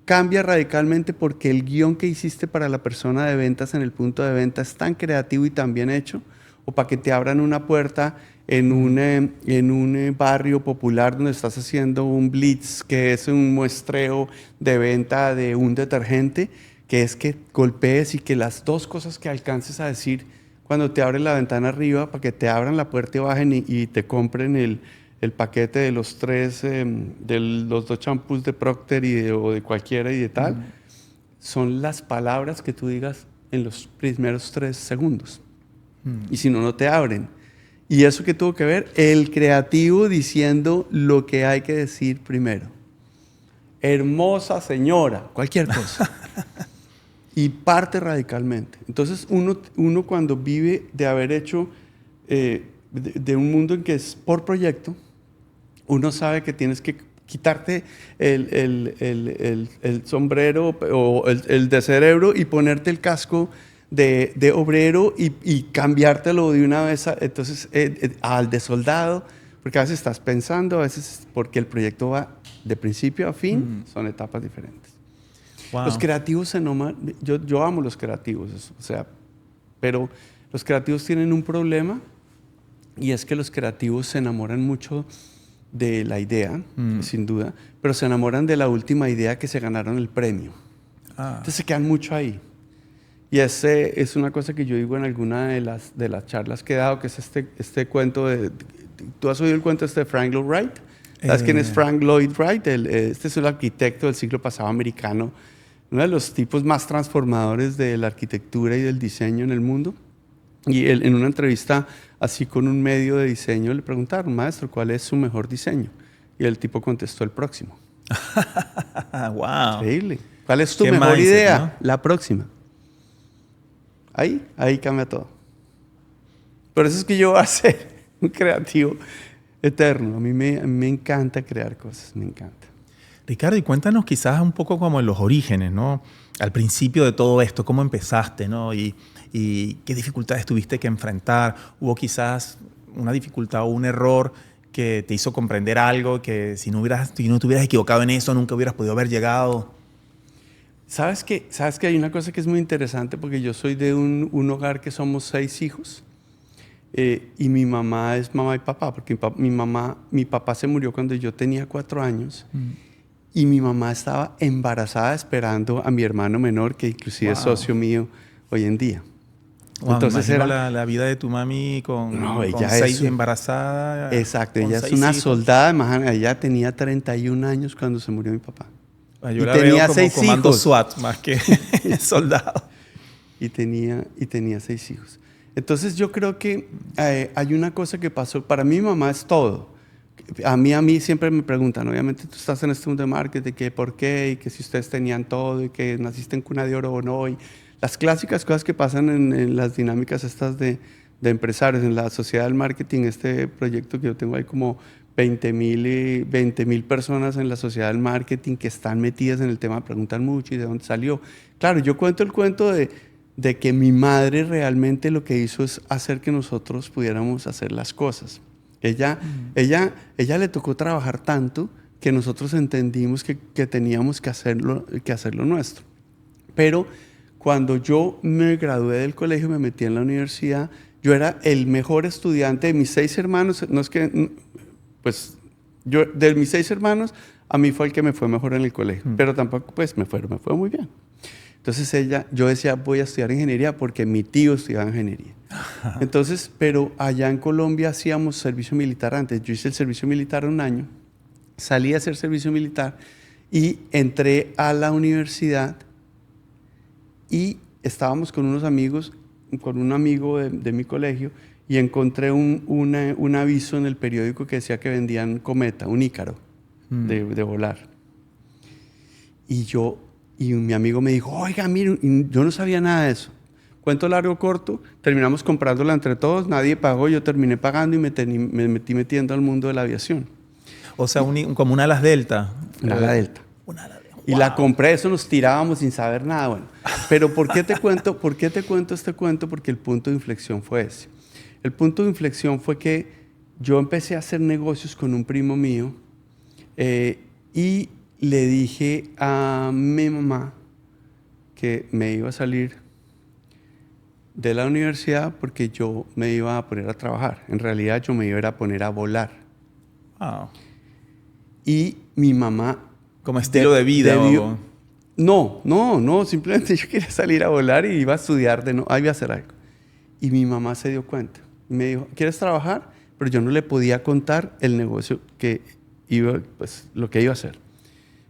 cambia radicalmente porque el guión que hiciste para la persona de ventas en el punto de venta es tan creativo y tan bien hecho, o para que te abran una puerta en un barrio popular donde estás haciendo un blitz, que es un muestreo de venta de un detergente, que es que golpees y que las dos cosas que alcances a decir cuando te abren la ventana arriba, para que te abran la puerta y bajen y te compren el paquete de los los 2 champús de Procter o de cualquiera y de tal, son las palabras que tú digas en los primeros 3 segundos. Y si no, no te abren. ¿Y eso qué tuvo que ver? El creativo diciendo lo que hay que decir primero. Hermosa señora, cualquier cosa. Y parte radicalmente. Entonces uno cuando vive de haber hecho de un mundo en que es por proyecto, uno sabe que tienes que quitarte el sombrero o el de cerebro y ponerte el casco de obrero y cambiártelo de una vez entonces al de soldado, porque a veces estás pensando, a veces porque el proyecto va de principio a fin, son etapas diferentes. Wow. Los creativos yo amo los creativos, pero los creativos tienen un problema y es que los creativos se enamoran mucho de la idea, sin duda, pero se enamoran de la última idea que se ganaron el premio. Entonces se quedan mucho ahí. Y ese es una cosa que yo digo en alguna de las charlas que he dado, que es este cuento ¿tú has oído el cuento de Frank Lloyd Wright? ¿Sabes quién es Frank Lloyd Wright? Este es el arquitecto del siglo pasado americano, uno de los tipos más transformadores de la arquitectura y del diseño en el mundo. Y él, en una entrevista así con un medio de diseño, le preguntaron, maestro, ¿cuál es su mejor diseño? Y el tipo contestó, el próximo. ¡Wow! Increíble. ¿Cuál es tu mejor idea? ¿No? La próxima. Ahí cambia todo. Por eso es que yo voy a ser un creativo eterno. A mí me encanta crear cosas, me encanta. Ricardo, y cuéntanos quizás un poco como en los orígenes, ¿no? Al principio de todo esto, ¿cómo empezaste, no? Y qué dificultades tuviste que enfrentar. ¿Hubo quizás una dificultad o un error que te hizo comprender algo que si no te hubieras equivocado en eso, nunca hubieras podido haber llegado? ¿Sabes que hay una cosa que es muy interesante? Porque yo soy de un hogar que somos 6 hijos y mi mamá es mamá y papá, porque mi papá se murió cuando yo tenía 4 años. Y mi mamá estaba embarazada esperando a mi hermano menor, que inclusive es socio mío hoy en día. Wow, Entonces me imagino era... la vida de tu mami con, No, con ella seis es... embarazada. Exacto, Con ella es seis una hijos. soldada, imagínate, ella tenía 31 años cuando se murió mi papá. Ah, yo Y la veo tenía como 6 comando hijos. SWAT más que soldado. Y tenía 6 hijos. Entonces yo creo que hay una cosa que pasó. Para mí, mi mamá es todo. A mí siempre me preguntan, obviamente tú estás en este mundo de marketing, que por qué, y que si ustedes tenían todo, y que naciste en cuna de oro o no, y las clásicas cosas que pasan en las dinámicas estas de empresarios, en la sociedad del marketing, este proyecto que yo tengo ahí como 20,000 personas en la sociedad del marketing que están metidas en el tema, preguntan mucho y de dónde salió. Claro, yo cuento el cuento de que mi madre realmente lo que hizo es hacer que nosotros pudiéramos hacer las cosas. Ella le tocó trabajar tanto que nosotros entendimos que teníamos que hacerlo nuestro. Pero cuando yo me gradué del colegio, me metí en la universidad, yo era el mejor estudiante de mis 6 hermanos. No es que, pues, yo de mis 6 hermanos, a mí fue el que me fue mejor en el colegio, pero tampoco, pues, me fue muy bien. Entonces yo decía, voy a estudiar ingeniería porque mi tío estudiaba ingeniería. Entonces, pero allá en Colombia hacíamos servicio militar antes. Yo hice el servicio militar un año, salí a hacer servicio militar y entré a la universidad y estábamos con unos amigos, con un amigo de mi colegio, y encontré un aviso en el periódico que decía que vendían cometa, un Ícaro de volar. Y mi amigo me dijo, oiga, mire, yo no sabía nada de eso. Cuento largo corto, terminamos comprándola entre todos, nadie pagó, yo terminé pagando y me metí metiendo al mundo de la aviación. O sea, como un alas delta. Un ala delta. Un ala delta. Y la compré, eso nos tirábamos sin saber nada. Bueno, pero ¿por qué te cuento este cuento? Porque el punto de inflexión fue ese. El punto de inflexión fue que yo empecé a hacer negocios con un primo mío y le dije a mi mamá que me iba a salir de la universidad porque yo me iba a poner a trabajar. En realidad yo me iba a poner a volar. Wow. Y mi mamá... Como estilo de vida. No, simplemente yo quería salir a volar y iba a estudiar iba a hacer algo. Y mi mamá se dio cuenta. Me dijo, ¿quieres trabajar? Pero yo no le podía contar el negocio que iba, pues lo que iba a hacer.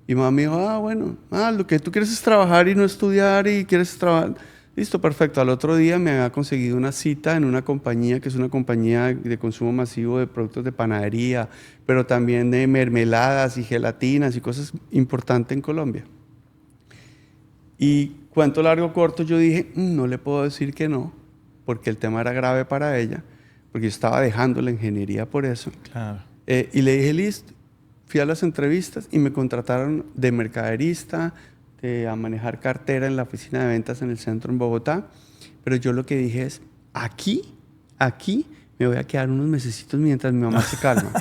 Y mi mamá me dijo, bueno, lo que tú quieres es trabajar y no estudiar y quieres trabajar. Listo, perfecto. Al otro día me había conseguido una cita en una compañía que es una compañía de consumo masivo de productos de panadería, pero también de mermeladas y gelatinas y cosas importantes en Colombia. Y cuento largo corto, yo dije, no le puedo decir que no, porque el tema era grave para ella, porque yo estaba dejando la ingeniería por eso. Claro. Y le dije, listo. Fui a las entrevistas y me contrataron de mercaderista, a manejar cartera en la oficina de ventas en el centro en Bogotá. Pero yo lo que dije es, aquí me voy a quedar unos mesecitos mientras mi mamá se calma.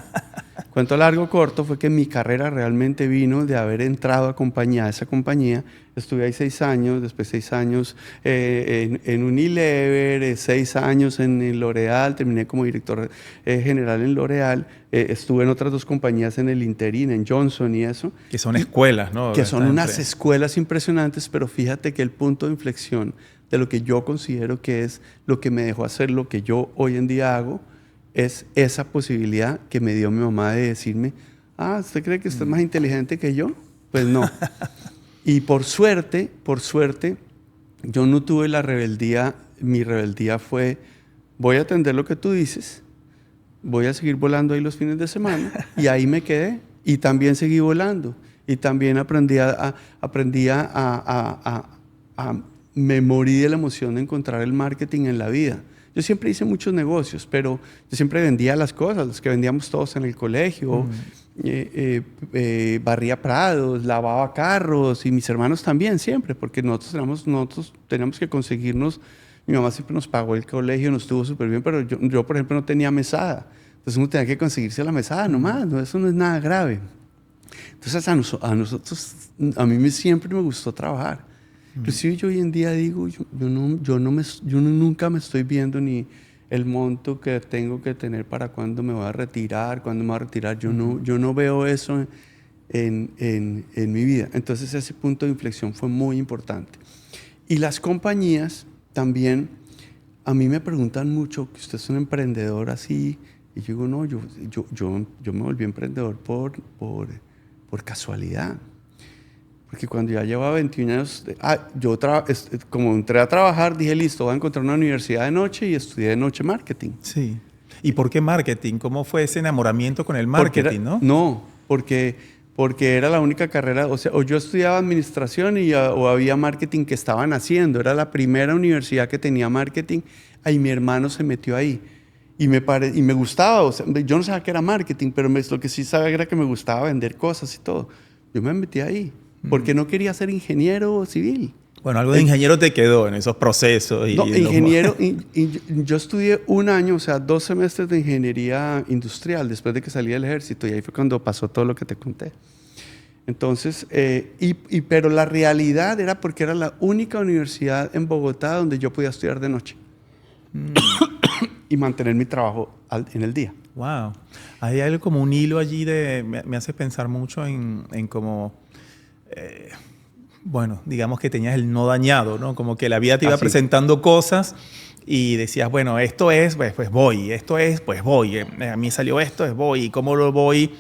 Cuento largo corto fue que mi carrera realmente vino de haber entrado a esa compañía. Estuve ahí 6 años, después 6 años en Unilever, 6 años en L'Oreal, terminé como director general en L'Oreal. Estuve en otras 2 compañías en el interín, en Johnson y eso. Que son escuelas, ¿no? Que son unas escuelas impresionantes, pero fíjate que el punto de inflexión de lo que yo considero que es lo que me dejó hacer lo que yo hoy en día hago, es esa posibilidad que me dio mi mamá de decirme, ¿usted cree que usted es más inteligente que yo? Pues no. Y por suerte, yo no tuve la rebeldía. Mi rebeldía fue, voy a atender lo que tú dices, voy a seguir volando ahí los fines de semana, y ahí me quedé. Y también seguí volando. Y también me morí de la emoción de encontrar el marketing en la vida. Yo siempre hice muchos negocios, pero yo siempre vendía las cosas, las que vendíamos todos en el colegio. Barría prados, lavaba carros, y mis hermanos también siempre, porque nosotros teníamos que conseguirnos. Mi mamá siempre nos pagó el colegio, nos estuvo súper bien, pero yo, por ejemplo, no tenía mesada. Entonces uno tenía que conseguirse la mesada nomás, eso no es nada grave. Entonces a mí siempre me gustó trabajar. Inclusive yo hoy en día digo, yo nunca me estoy viendo ni el monto que tengo que tener para cuándo me voy a retirar, Yo no veo eso en mi vida. Entonces ese punto de inflexión fue muy importante. Y las compañías también a mí me preguntan mucho que usted es un emprendedor así, y yo digo, no, yo me volví emprendedor por casualidad. Porque cuando ya llevaba 21 años, como entré a trabajar, dije, listo, voy a encontrar una universidad de noche y estudié de noche marketing. Sí. ¿Y por qué marketing? ¿Cómo fue ese enamoramiento con el marketing, no? No, porque era la única carrera, o sea, o yo estudiaba administración o había marketing que estaban haciendo. Era la primera universidad que tenía marketing, y mi hermano se metió ahí. Y me gustaba, o sea, yo no sabía qué era marketing, pero lo que sí sabía era que me gustaba vender cosas y todo. Yo me metí ahí, porque no quería ser ingeniero civil. Bueno, algo de ingeniero te quedó en esos procesos. No, ingeniero, yo estudié un año, o sea, 2 semestres de ingeniería industrial después de que salí del ejército, y ahí fue cuando pasó todo lo que te conté. Entonces, pero la realidad era porque era la única universidad en Bogotá donde yo podía estudiar de noche y mantener mi trabajo en el día. Wow. Hay algo como un hilo allí me hace pensar mucho en cómo... bueno, digamos que tenías el no dañado, ¿no? Como que la vida te iba presentando cosas y decías, bueno, esto es, pues voy, esto es, pues voy. A mí salió esto, es voy. ¿Y cómo lo voy?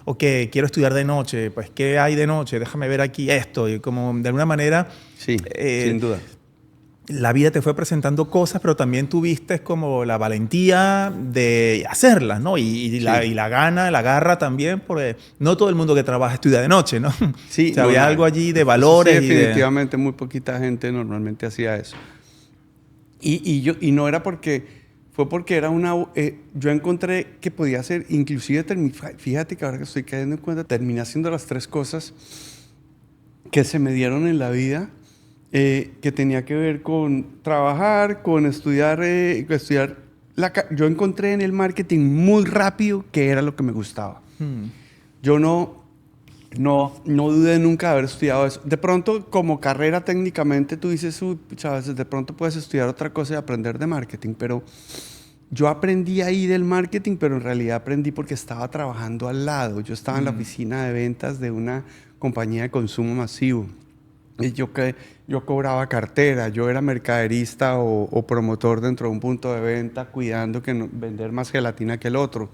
Ok, quiero estudiar de noche, pues ¿qué hay de noche? Déjame ver aquí esto. Y como de alguna manera... Sí, sin duda. La vida te fue presentando cosas, pero también tuviste como la valentía de hacerlas, ¿no? Y la gana, la garra también, porque no todo el mundo que trabaja estudia de noche, ¿no? Sí. O sea, había algo allí de valores. Sí, definitivamente muy poquita gente normalmente hacía eso. Y no era fue porque era yo encontré que podía hacer, inclusive, fíjate que ahora que estoy cayendo en cuenta, terminé haciendo las 3 cosas que se me dieron en la vida, que tenía que ver con trabajar, con estudiar. Yo encontré en el marketing muy rápido que era lo que me gustaba. Yo no dudé nunca de haber estudiado eso. De pronto, como carrera técnicamente, tú dices, chavales, de pronto puedes estudiar otra cosa y aprender de marketing, pero yo aprendí ahí del marketing, pero en realidad aprendí porque estaba trabajando al lado. Yo estaba en la oficina de ventas de una compañía de consumo masivo. Y yo cobraba cartera, yo era mercaderista o promotor dentro de un punto de venta, cuidando que vender más gelatina que el otro.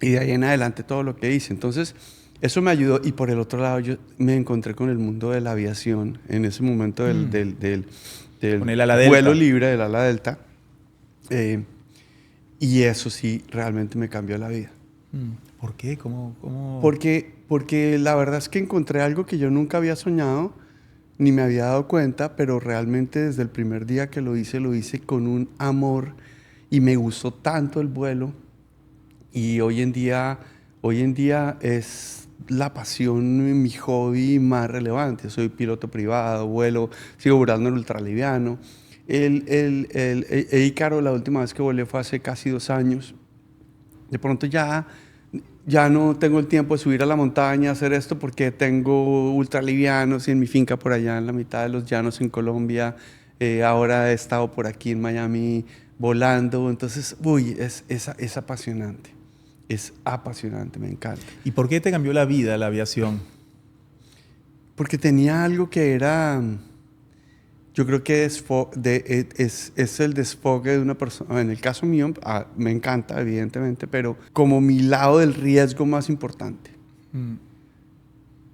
Y de ahí en adelante todo lo que hice. Entonces, eso me ayudó. Y por el otro lado, yo me encontré con el mundo de la aviación en ese momento del con el ala vuelo delta. libre, del ala delta. Y eso sí, realmente me cambió la vida. ¿Por qué? ¿Cómo? Porque la verdad es que encontré algo que yo nunca había soñado, ni me había dado cuenta, pero realmente desde el primer día que lo hice con un amor y me gustó tanto el vuelo. Y hoy en día es la pasión, mi hobby más relevante. Soy piloto privado, sigo volando en ultraliviano. El Ícaro, la última vez que volé fue hace casi 2 años. De pronto ya no tengo el tiempo de subir a la montaña a hacer esto porque tengo ultralivianos y en mi finca por allá en la mitad de los llanos en Colombia. Ahora he estado por aquí en Miami volando. Entonces, es apasionante. Es apasionante, me encanta. ¿Y por qué te cambió la vida la aviación? Porque tenía algo que era... Yo creo que es el desfogue de una persona. En el caso mío, me encanta, evidentemente, pero como mi lado del riesgo más importante,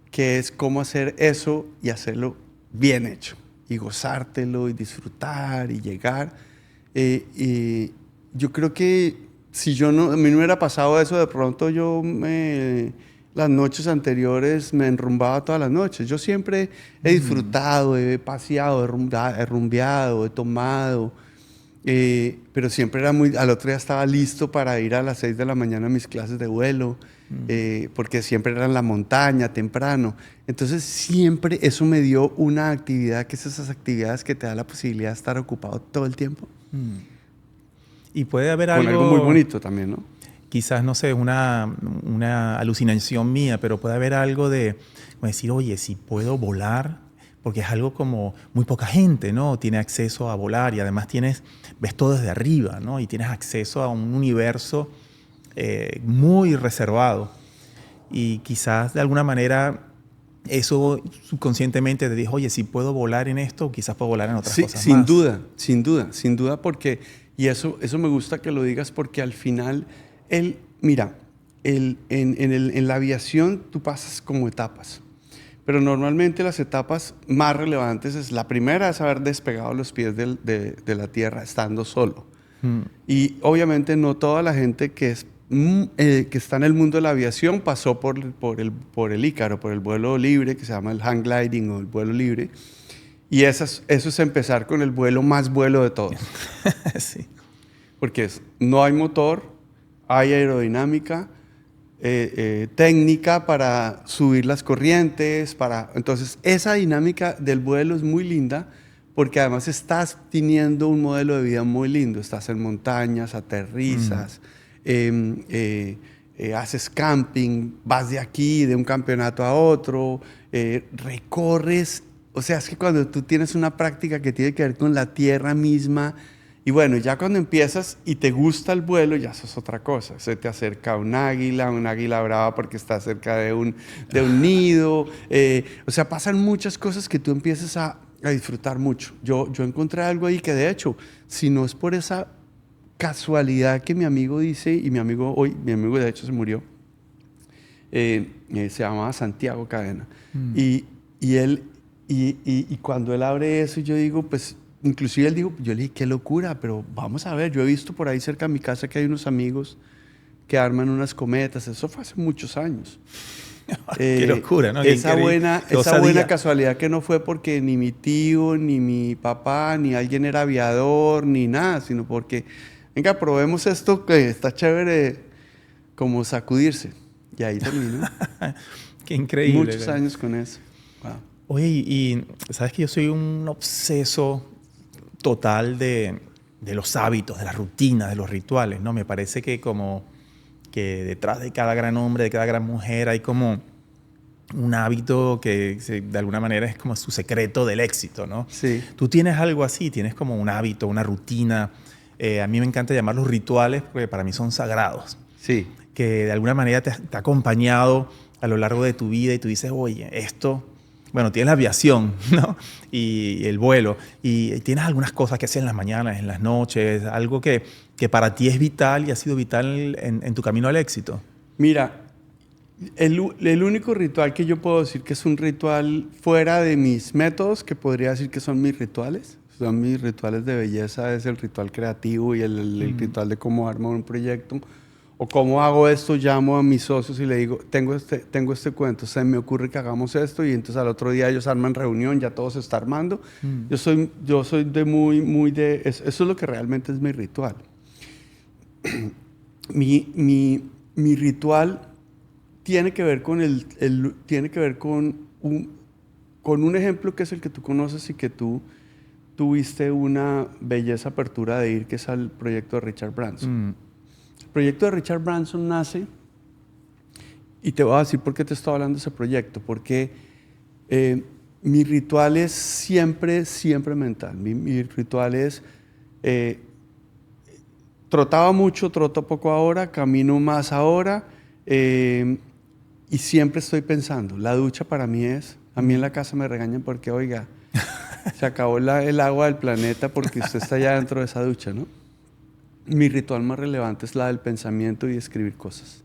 que es cómo hacer eso y hacerlo bien hecho, y gozártelo, y disfrutar, y llegar. Y yo creo que si a mí no me hubiera pasado eso, de pronto las noches anteriores me enrumbaba todas las noches. Yo siempre he disfrutado, he paseado, he rumbeado, he tomado, pero siempre al otro día estaba listo para ir a las 6 de la mañana a mis clases de vuelo, porque siempre era en la montaña, temprano. Entonces siempre eso me dio una actividad, que es esas actividades que te da la posibilidad de estar ocupado todo el tiempo. Y puede haber con algo muy bonito también, ¿no? Quizás, no sé, una alucinación mía, pero puede haber algo de decir, oye, si puedo volar, porque es algo como muy poca gente, ¿no? Tiene acceso a volar y además ves todo desde arriba, ¿no? Y tienes acceso a un universo muy reservado. Y quizás de alguna manera eso subconscientemente te dijo, oye, si puedo volar en esto, quizás puedo volar en otras Sí, cosas sin más. duda, sin duda, sin duda, porque, y eso me gusta que lo digas, porque al final, mira, en la aviación tú pasas como etapas, pero normalmente las etapas más relevantes es la primera, es haber despegado los pies de la tierra estando solo. Y obviamente no toda la gente que está en el mundo de la aviación pasó por el Ícaro, por el vuelo libre, que se llama el hang gliding o el vuelo libre. Y eso es empezar con el más vuelo de todos. Sí. Porque no hay motor, hay aerodinámica, técnica para subir las corrientes. Entonces, esa dinámica del vuelo es muy linda porque además estás teniendo un modelo de vida muy lindo. Estás en montañas, aterrizas, haces camping, vas de aquí, de un campeonato a otro, recorres. O sea, es que cuando tú tienes una práctica que tiene que ver con la tierra misma, y bueno, ya cuando empiezas y te gusta el vuelo, ya eso es otra cosa. Se te acerca un águila brava porque está cerca de un nido. O sea, pasan muchas cosas que tú empiezas a disfrutar mucho. Yo encontré algo ahí que de hecho, si no es por esa casualidad que mi amigo dice, y mi amigo de hecho se murió, se llamaba Santiago Cadena. Y él... Y cuando él abre eso, yo digo, pues, inclusive él dijo, yo le dije, qué locura, pero vamos a ver, yo he visto por ahí cerca de mi casa que hay unos amigos que arman unas cometas, eso fue hace muchos años. Qué locura, ¿no? Esa buena casualidad que no fue porque ni mi tío, ni mi papá, ni alguien era aviador, ni nada, sino porque, venga, probemos esto que está chévere, como sacudirse. Y ahí terminó. Qué increíble. Muchos años con eso. Wow. Oye, y sabes que yo soy un obseso total de los hábitos, de las rutinas, de los rituales, ¿no? Me parece que como que detrás de cada gran hombre, de cada gran mujer, hay como un hábito que de alguna manera es como su secreto del éxito, ¿no? Sí. Tú tienes algo así, tienes como un hábito, una rutina. A mí me encanta llamarlos rituales porque para mí son sagrados. Sí. Que de alguna manera te ha acompañado a lo largo de tu vida y tú dices, oye, esto... Bueno, tienes la aviación, ¿no? Y el vuelo. Y tienes algunas cosas que haces en las mañanas, en las noches, algo que para ti es vital y ha sido vital en tu camino al éxito. Mira, el único ritual que yo puedo decir que es un ritual fuera de mis métodos, que podría decir que son mis rituales de belleza, es el ritual creativo y el ritual de cómo armo un proyecto. O cómo hago esto, llamo a mis socios y le digo, tengo este cuento, se me ocurre que hagamos esto, y entonces al otro día ellos arman reunión, ya todo se está armando. Yo soy de muy de... Eso es lo que realmente es mi ritual. Mi ritual tiene que ver con un ejemplo que es el que tú conoces y que tú tuviste una belleza apertura de ir, que es al proyecto de Richard Branson. El proyecto de Richard Branson nace, y te voy a decir por qué te estoy hablando de ese proyecto, porque mi ritual es siempre mental. Mi ritual es, trotaba mucho, troto poco ahora, camino más ahora, y siempre estoy pensando. La ducha para mí a mí en la casa me regañan porque, oiga, se acabó el agua del planeta porque usted está ya dentro de esa ducha, ¿no? Mi ritual más relevante es la del pensamiento y escribir cosas.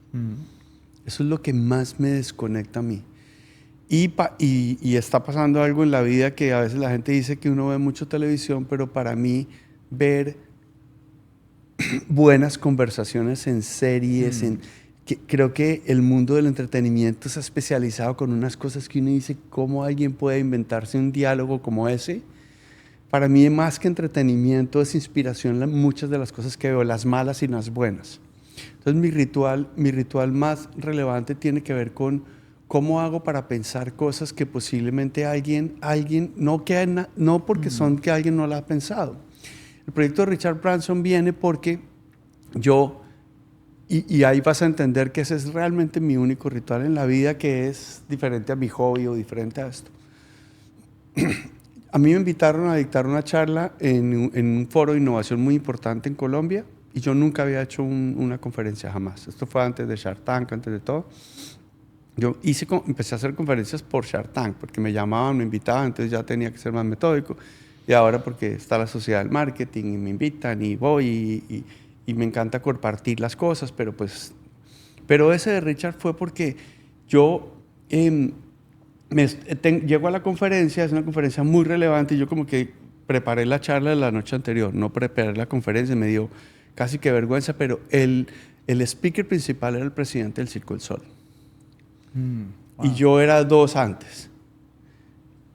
Eso es lo que más me desconecta a mí. Y está pasando algo en la vida que a veces la gente dice que uno ve mucho televisión, pero para mí ver buenas conversaciones en series, creo que el mundo del entretenimiento se ha especializado con unas cosas que uno dice, ¿cómo alguien puede inventarse un diálogo como ese? Para mí, más que entretenimiento, es inspiración muchas de las cosas que veo, las malas y las buenas. Entonces, mi ritual más relevante tiene que ver con cómo hago para pensar cosas que posiblemente alguien no porque son que alguien no la ha pensado. El proyecto de Richard Branson viene porque y ahí vas a entender que ese es realmente mi único ritual en la vida, que es diferente a mi hobby o diferente a esto. A mí me invitaron a dictar una charla en un foro de innovación muy importante en Colombia, y yo nunca había hecho una conferencia jamás. Esto fue antes de Shark Tank, antes de todo. empecé a hacer conferencias por Shark Tank, porque me llamaban, me invitaban, entonces ya tenía que ser más metódico. Y ahora porque está la sociedad del marketing y me invitan y voy y me encanta compartir las cosas, pero ese de Richard fue porque yo llego a la conferencia, es una conferencia muy relevante y yo como que preparé la charla de la noche anterior, no preparé la conferencia, me dio casi que vergüenza, pero el speaker principal era el presidente del Circo del Sol. Wow. Y yo era 2 antes.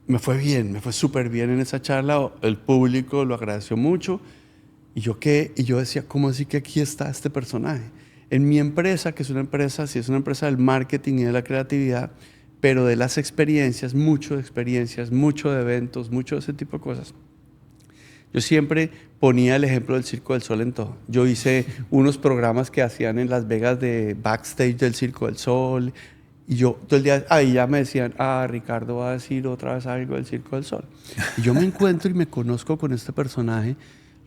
Me fue bien, me fue súper bien en esa charla, el público lo agradeció mucho. Y yo decía, ¿cómo así que aquí está este personaje? En mi empresa, que es una empresa, sí es una empresa del marketing y de la creatividad, pero de las experiencias, mucho de eventos, mucho de ese tipo de cosas. Yo siempre ponía el ejemplo del Circo del Sol en todo. Yo hice unos programas que hacían en Las Vegas de backstage del Circo del Sol. Y yo todo el día, ahí ya me decían, Ricardo va a decir otra vez algo del Circo del Sol. Y yo me encuentro y me conozco con este personaje,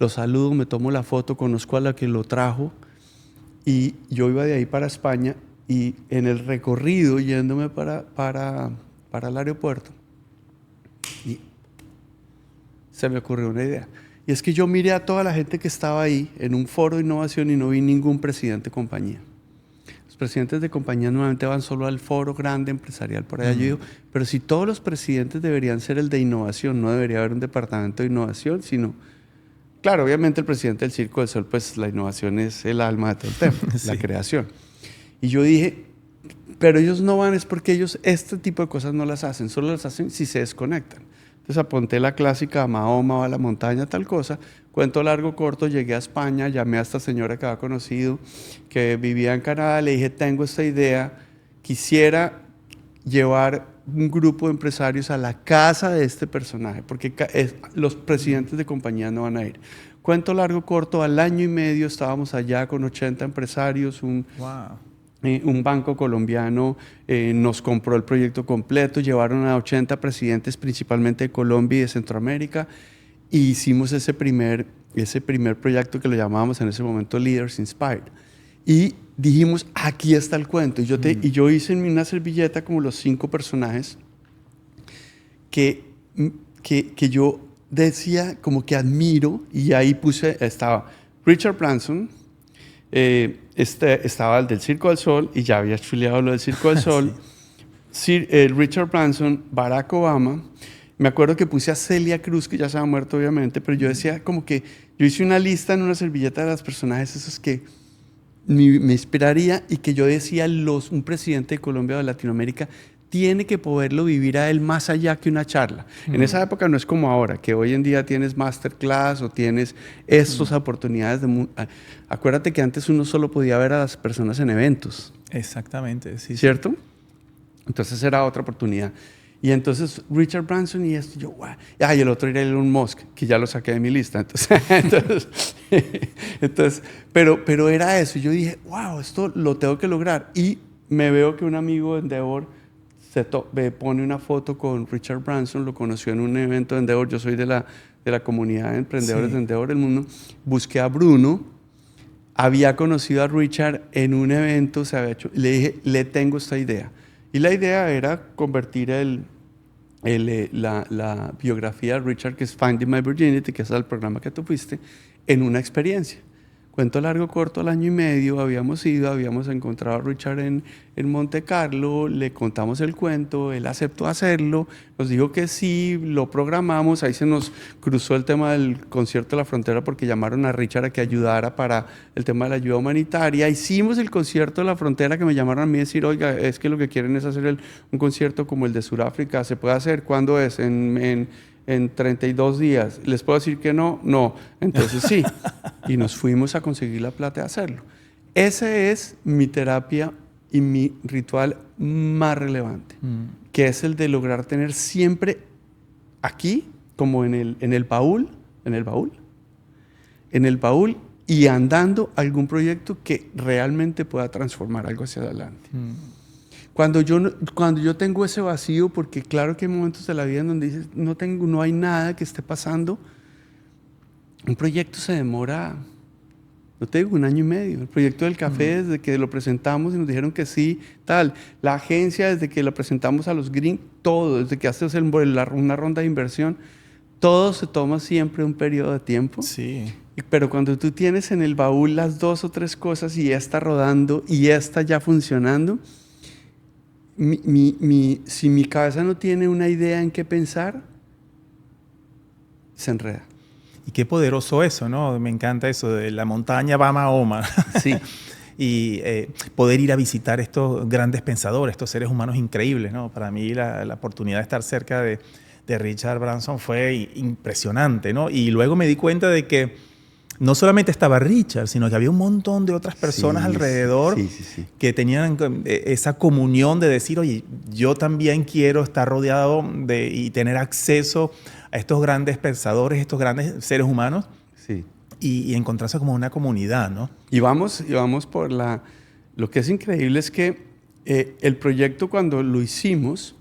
lo saludo, me tomo la foto, conozco a la que lo trajo. Y yo iba de ahí para España y en el recorrido yéndome para el aeropuerto, y se me ocurrió una idea. Y es que yo miré a toda la gente que estaba ahí en un foro de innovación y no vi ningún presidente de compañía. Los presidentes de compañía normalmente van solo al foro grande empresarial por allá. Yo digo, pero si todos los presidentes deberían ser el de innovación, no debería haber un departamento de innovación, sino... Claro, obviamente el presidente del Circo del Sol, pues la innovación es el alma de todo el tema, sí. La creación. Y yo dije, pero ellos no van, es porque ellos este tipo de cosas no las hacen, solo las hacen si se desconectan. Entonces apunté la clásica, Mahoma va a la montaña, tal cosa. Cuento largo, corto, llegué a España, llamé a esta señora que había conocido, que vivía en Canadá, le dije, tengo esta idea, quisiera llevar un grupo de empresarios a la casa de este personaje, porque los presidentes de compañía no van a ir. Cuento largo, corto, al año y medio estábamos allá con 80 empresarios, un banco colombiano nos compró el proyecto completo, llevaron a 80 presidentes principalmente de Colombia y de Centroamérica y hicimos ese primer proyecto que lo llamábamos en ese momento Leaders Inspired. Y dijimos, aquí está el cuento. Y yo hice en una servilleta como los 5 personajes que yo decía como que admiro, y ahí estaba Richard Branson, estaba el del Circo del Sol, y ya había afiliado lo del Circo del Sol, sí. Richard Branson, Barack Obama. Me acuerdo que puse a Celia Cruz, que ya se había muerto obviamente, pero yo decía como que, yo hice una lista en una servilleta de los personajes esos que me inspiraría y que yo decía, un presidente de Colombia o de Latinoamérica tiene que poderlo vivir a él más allá que una charla. En esa época no es como ahora, que hoy en día tienes masterclass o tienes estas oportunidades. Acuérdate que antes uno solo podía ver a las personas en eventos. Exactamente, sí. ¿Cierto? Sí. Entonces era otra oportunidad. Y entonces Richard Branson y esto, yo, wow. Y el otro era Elon Musk, que ya lo saqué de mi lista. Pero era eso. Yo dije, wow, esto lo tengo que lograr. Y me veo que un amigo de Endeavor me pone una foto con Richard Branson, lo conoció en un evento de Endeavor. Yo soy de la comunidad de emprendedores de Endeavor del mundo. Busqué a Bruno, había conocido a Richard en un evento, se había hecho, le dije, le tengo esta idea. Y la idea era convertir la biografía de Richard, que es Finding My Virginity, que es el programa que tú fuiste, en una experiencia. Cuento largo, corto, al año y medio habíamos encontrado a Richard en Monte Carlo, le contamos el cuento, él aceptó hacerlo, nos dijo que sí, lo programamos, ahí se nos cruzó el tema del concierto de la frontera porque llamaron a Richard a que ayudara para el tema de la ayuda humanitaria. Hicimos el concierto de la frontera, que me llamaron a mí a decir, oiga, es que lo que quieren es hacer un concierto como el de Sudáfrica, ¿se puede hacer? ¿Cuándo es? En 32 días. ¿Les puedo decir que no? No. Entonces sí. Y nos fuimos a conseguir la plata de hacerlo. Ese es mi terapia y mi ritual más relevante, que es el de lograr tener siempre aquí, como en el baúl, y andando algún proyecto que realmente pueda transformar algo hacia adelante. Cuando yo tengo ese vacío, porque claro que hay momentos de la vida en donde dices, no hay nada que esté pasando, un proyecto se demora no te digo 1 año y medio. El proyecto del café, desde que lo presentamos y nos dijeron que sí, tal. La agencia, desde que lo presentamos a los gringos, todo, desde que haces una ronda de inversión, todo se toma siempre un periodo de tiempo. Sí. Pero cuando tú tienes en el baúl las 2 o 3 cosas y ya está rodando y ya está ya funcionando, si mi cabeza no tiene una idea en qué pensar, se enreda. Y qué poderoso eso, ¿no? Me encanta eso, de la montaña va a Mahoma. Sí. Y poder ir a visitar estos grandes pensadores, estos seres humanos increíbles, ¿no? Para mí la oportunidad de estar cerca de Richard Branson fue impresionante, ¿no? Y luego me di cuenta de que no solamente estaba Richard, sino que había un montón de otras personas alrededor que tenían esa comunión de decir, oye, yo también quiero estar rodeado y tener acceso a estos grandes pensadores, estos grandes seres humanos, sí. y encontrarse como una comunidad, ¿no? Y vamos por lo que es increíble es que el proyecto, cuando lo hicimos,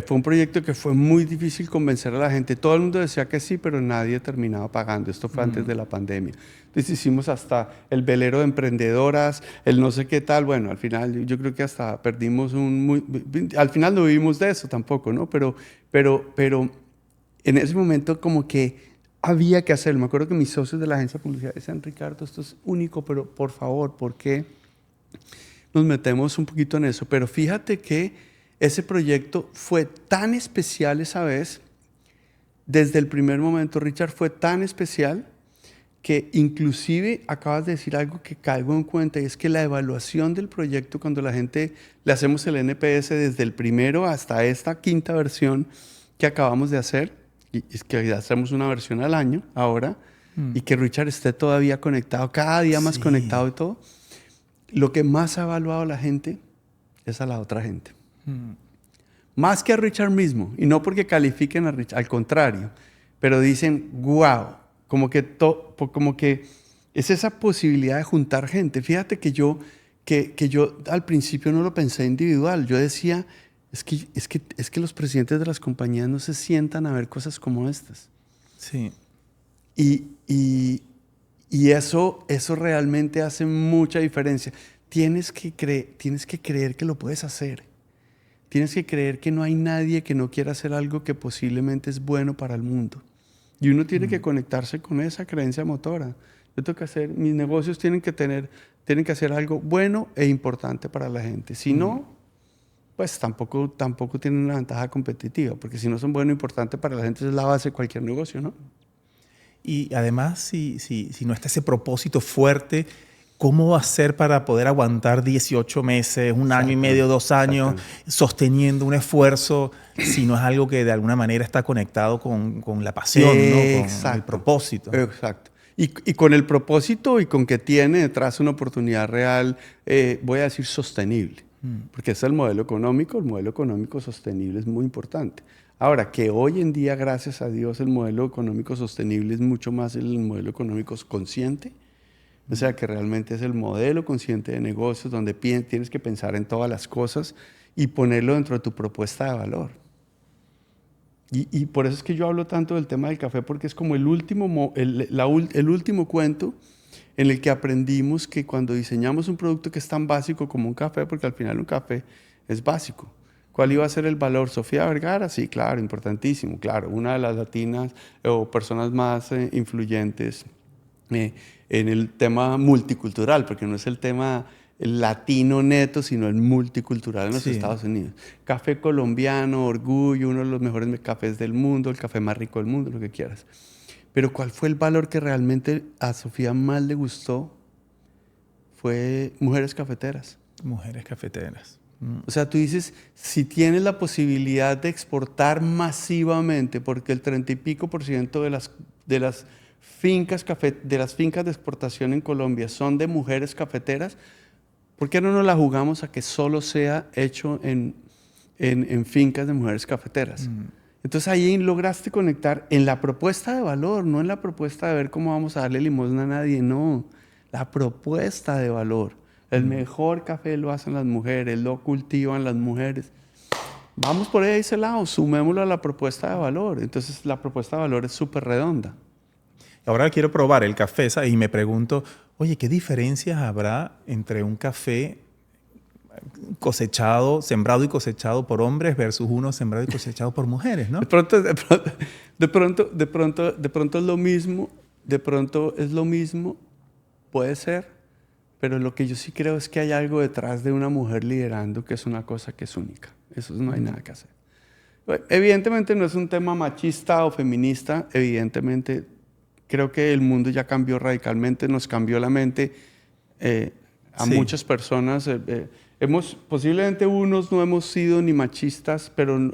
fue un proyecto que fue muy difícil convencer a la gente. Todo el mundo decía que sí, pero nadie terminaba pagando. Esto fue antes de la pandemia. Entonces hicimos hasta el velero de emprendedoras, el no sé qué tal. Bueno, al final yo creo que hasta perdimos al final no vivimos de eso tampoco, ¿no? Pero en ese momento como que había que hacerlo. Me acuerdo que mis socios de la agencia de publicidad decían, Ricardo, esto es único, pero por favor, ¿por qué nos metemos un poquito en eso? Pero fíjate que ese proyecto fue tan especial esa vez, desde el primer momento, Richard, fue tan especial que inclusive acabas de decir algo que caigo en cuenta, y es que la evaluación del proyecto, cuando la gente le hacemos el NPS desde el primero hasta esta 5ª versión que acabamos de hacer, y es que hacemos una versión al año ahora, y que Richard esté todavía conectado, cada día más conectado y todo, lo que más ha evaluado la gente es a la otra gente. Más que a Richard mismo, y no porque califiquen a Richard, al contrario, pero dicen, wow, como que es esa posibilidad de juntar gente. Fíjate que yo al principio no lo pensé individual, yo decía, es que los presidentes de las compañías no se sientan a ver cosas como estas. Sí. Y eso realmente hace mucha diferencia. Tienes que creer que lo puedes hacer. Tienes que creer que no hay nadie que no quiera hacer algo que posiblemente es bueno para el mundo. Y uno tiene que conectarse con esa creencia motora. Yo tengo que hacer, mis negocios tienen que hacer algo bueno e importante para la gente. Si no, pues tampoco tienen una ventaja competitiva, porque si no son bueno e importante para la gente, es la base de cualquier negocio, ¿no? Y además, si no está ese propósito fuerte, ¿cómo va a ser para poder aguantar 18 meses, 1 año y medio, 2 años, sosteniendo un esfuerzo si no es algo que de alguna manera está conectado con la pasión, ¿no? Con el propósito? Exacto. Y con el propósito y con que tiene detrás una oportunidad real, voy a decir sostenible, porque es el modelo económico sostenible es muy importante. Ahora, que hoy en día, gracias a Dios, el modelo económico sostenible es mucho más el modelo económico consciente. O sea, que realmente es el modelo consciente de negocios donde tienes que pensar en todas las cosas y ponerlo dentro de tu propuesta de valor. Y por eso es que yo hablo tanto del tema del café, porque es como el último cuento en el que aprendimos que cuando diseñamos un producto que es tan básico como un café, porque al final un café es básico. ¿Cuál iba a ser el valor? Sofía Vergara, sí, claro, importantísimo, claro. Una de las latinas o personas más influyentes en el tema multicultural, porque no es el tema latino neto, sino el multicultural en los Estados Unidos. Café colombiano, orgullo, uno de los mejores cafés del mundo, el café más rico del mundo, lo que quieras. Pero ¿cuál fue el valor que realmente a Sofía más le gustó? Fue mujeres cafeteras. Mujeres cafeteras. O sea, tú dices, si tienes la posibilidad de exportar masivamente, porque el 30 y pico % de las fincas de exportación en Colombia son de mujeres cafeteras, ¿por qué no nos la jugamos a que solo sea hecho en fincas de mujeres cafeteras? Entonces ahí lograste conectar en la propuesta de valor, no en la propuesta de ver cómo vamos a darle limosna a nadie, no, la propuesta de valor. El mejor café lo hacen las mujeres, lo cultivan las mujeres. Vamos por ese lado, sumémoslo a la propuesta de valor. Entonces la propuesta de valor es súper redonda. Ahora quiero probar el café, ¿sabes? Y me pregunto, oye, ¿qué diferencias habrá entre un café cosechado, sembrado y cosechado por hombres versus uno sembrado y cosechado por mujeres, ¿no? De pronto es lo mismo, de pronto es lo mismo, puede ser, pero lo que yo sí creo es que hay algo detrás de una mujer liderando que es una cosa que es única. Eso no hay nada que hacer. Evidentemente no es un tema machista o feminista, evidentemente creo que el mundo ya cambió radicalmente, nos cambió la mente a muchas personas. Posiblemente unos no hemos sido ni machistas, pero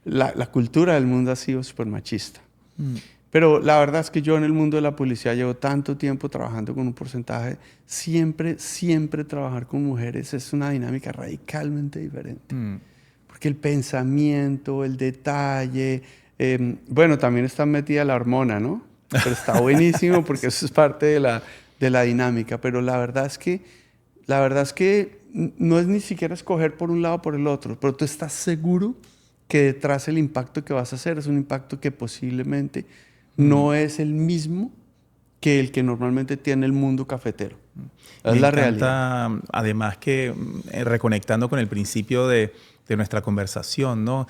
la cultura del mundo ha sido súper machista. Pero la verdad es que yo en el mundo de la policía llevo tanto tiempo trabajando con un porcentaje, siempre trabajar con mujeres es una dinámica radicalmente diferente. Porque el pensamiento, el detalle, bueno, también está metida la hormona, ¿no? Pero está buenísimo porque eso es parte de la dinámica. Pero la verdad es que no es ni siquiera escoger por un lado o por el otro, pero tú estás seguro que detrás el impacto que vas a hacer es un impacto que posiblemente no es el mismo que el que normalmente tiene el mundo cafetero. Es la realidad. Además que reconectando con el principio de nuestra conversación, ¿no?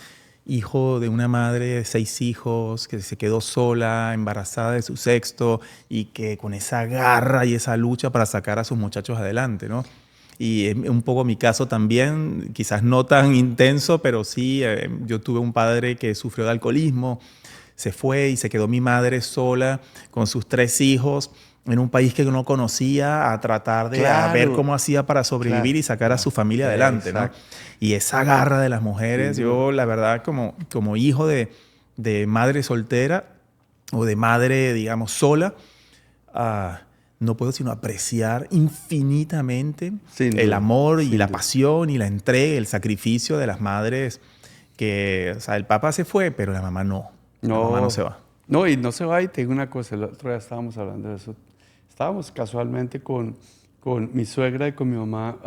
Hijo de una madre de 6 hijos que se quedó sola, embarazada de su sexto y que con esa garra y esa lucha para sacar a sus muchachos adelante, ¿no? Y es un poco mi caso también, quizás no tan intenso, pero sí, yo tuve un padre que sufrió de alcoholismo, se fue y se quedó mi madre sola con sus 3 hijos en un país que no conocía a tratar de ver cómo hacía para sobrevivir y sacar a su familia adelante, ¿no? Y esa garra de las mujeres, yo la verdad como hijo de madre soltera o de madre, digamos, sola, no puedo sino apreciar infinitamente el amor y la pasión y la entrega, el sacrificio de las madres que, o sea, el papá se fue, pero la mamá no. La mamá no se va. No, y no se va. Y te digo una cosa, el otro día estábamos hablando de eso. Estábamos casualmente con mi suegra y con mi mamá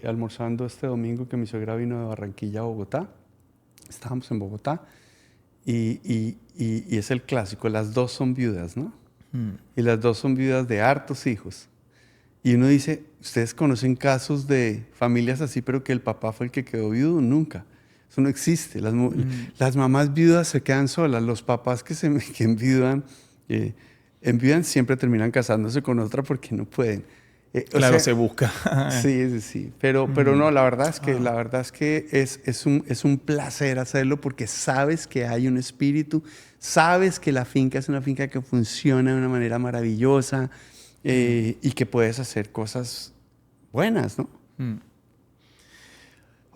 almorzando este domingo, que mi suegra vino de Barranquilla a Bogotá. Estábamos en Bogotá y es el clásico, las dos son viudas, ¿no? Y las dos son viudas de hartos hijos. Y uno dice, ¿ustedes conocen casos de familias así, pero que el papá fue el que quedó viudo? Nunca. Eso no existe. Las mamás viudas se quedan solas. Los papás que enviudan, siempre terminan casándose con otra porque no pueden. Claro, se busca. Sí. Pero no, la verdad es que es un placer hacerlo porque sabes que hay un espíritu, sabes que la finca es una finca que funciona de una manera maravillosa y que puedes hacer cosas buenas, ¿no?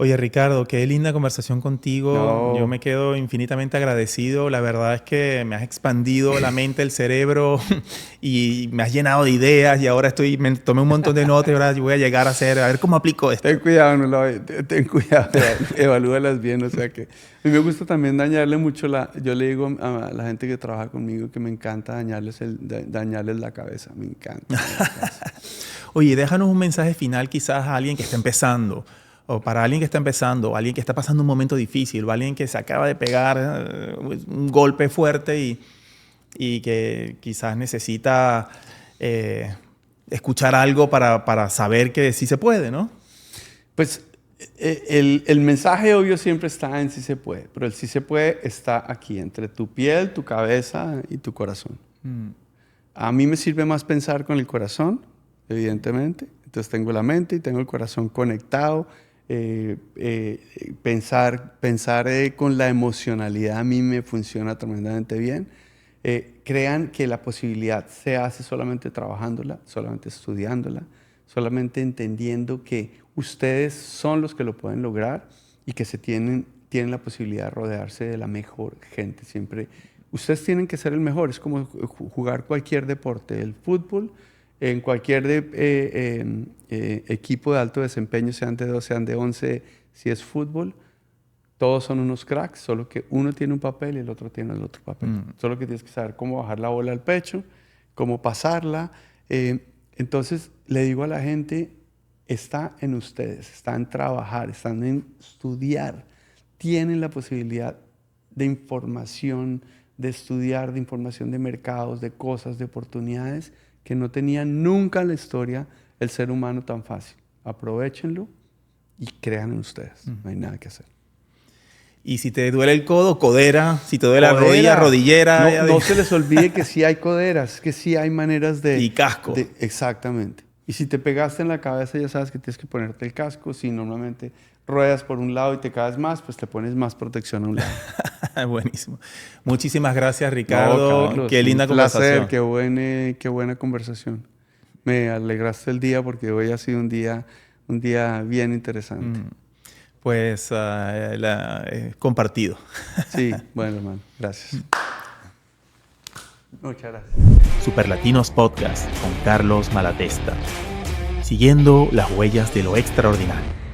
Oye, Ricardo, qué linda conversación contigo. No. Yo me quedo infinitamente agradecido. La verdad es que me has expandido la mente, el cerebro y me has llenado de ideas y ahora me tomé un montón de notas y ahora voy a llegar a ver cómo aplico esto. Ten cuidado, ten cuidado, evalúalas bien. O sea que a mí me gusta también dañarle mucho yo le digo a la gente que trabaja conmigo que me encanta dañarles la cabeza, me encanta. Oye, déjanos un mensaje final quizás a alguien que está empezando. O para alguien que está empezando, alguien que está pasando un momento difícil, o alguien que se acaba de pegar un golpe fuerte y que quizás necesita escuchar algo para saber que sí se puede, ¿no? Pues el mensaje obvio siempre está en sí se puede, pero el sí se puede está aquí, entre tu piel, tu cabeza y tu corazón. A mí me sirve más pensar con el corazón, evidentemente. Entonces tengo la mente y tengo el corazón conectado. Pensar con la emocionalidad a mí me funciona tremendamente bien. Crean que la posibilidad se hace solamente trabajándola, solamente estudiándola, solamente entendiendo que ustedes son los que lo pueden lograr y que tienen la posibilidad de rodearse de la mejor gente. Siempre ustedes tienen que ser el mejor. Es como jugar cualquier deporte, el fútbol. En cualquier equipo de alto desempeño, sean de 2, sean de 11, si es fútbol, todos son unos cracks, solo que uno tiene un papel y el otro tiene el otro papel. Solo que tienes que saber cómo bajar la bola al pecho, cómo pasarla. Entonces, le digo a la gente, está en ustedes, está en trabajar, están en estudiar. Tienen la posibilidad de información, de estudiar, de información de mercados, de cosas, de oportunidades que no tenía nunca en la historia el ser humano tan fácil. Aprovéchenlo y crean en ustedes. No hay nada que hacer. Y si te duele el codo, codera. Si te duele la rodilla, rodillera. No se les olvide que sí hay coderas, que sí hay maneras de... Y casco. Exactamente. Y si te pegaste en la cabeza, ya sabes que tienes que ponerte el casco. Si normalmente ruedas por un lado y te caes más, pues te pones más protección a un lado. Buenísimo. Muchísimas gracias, Ricardo. No, Carlos, qué linda conversación. Qué buena conversación. Me alegraste el día porque hoy ha sido un día bien interesante. Pues compartido. Sí, bueno, hermano. Gracias. Muchas gracias. Superlatinos Podcast con Carlos Malatesta. Siguiendo las huellas de lo extraordinario.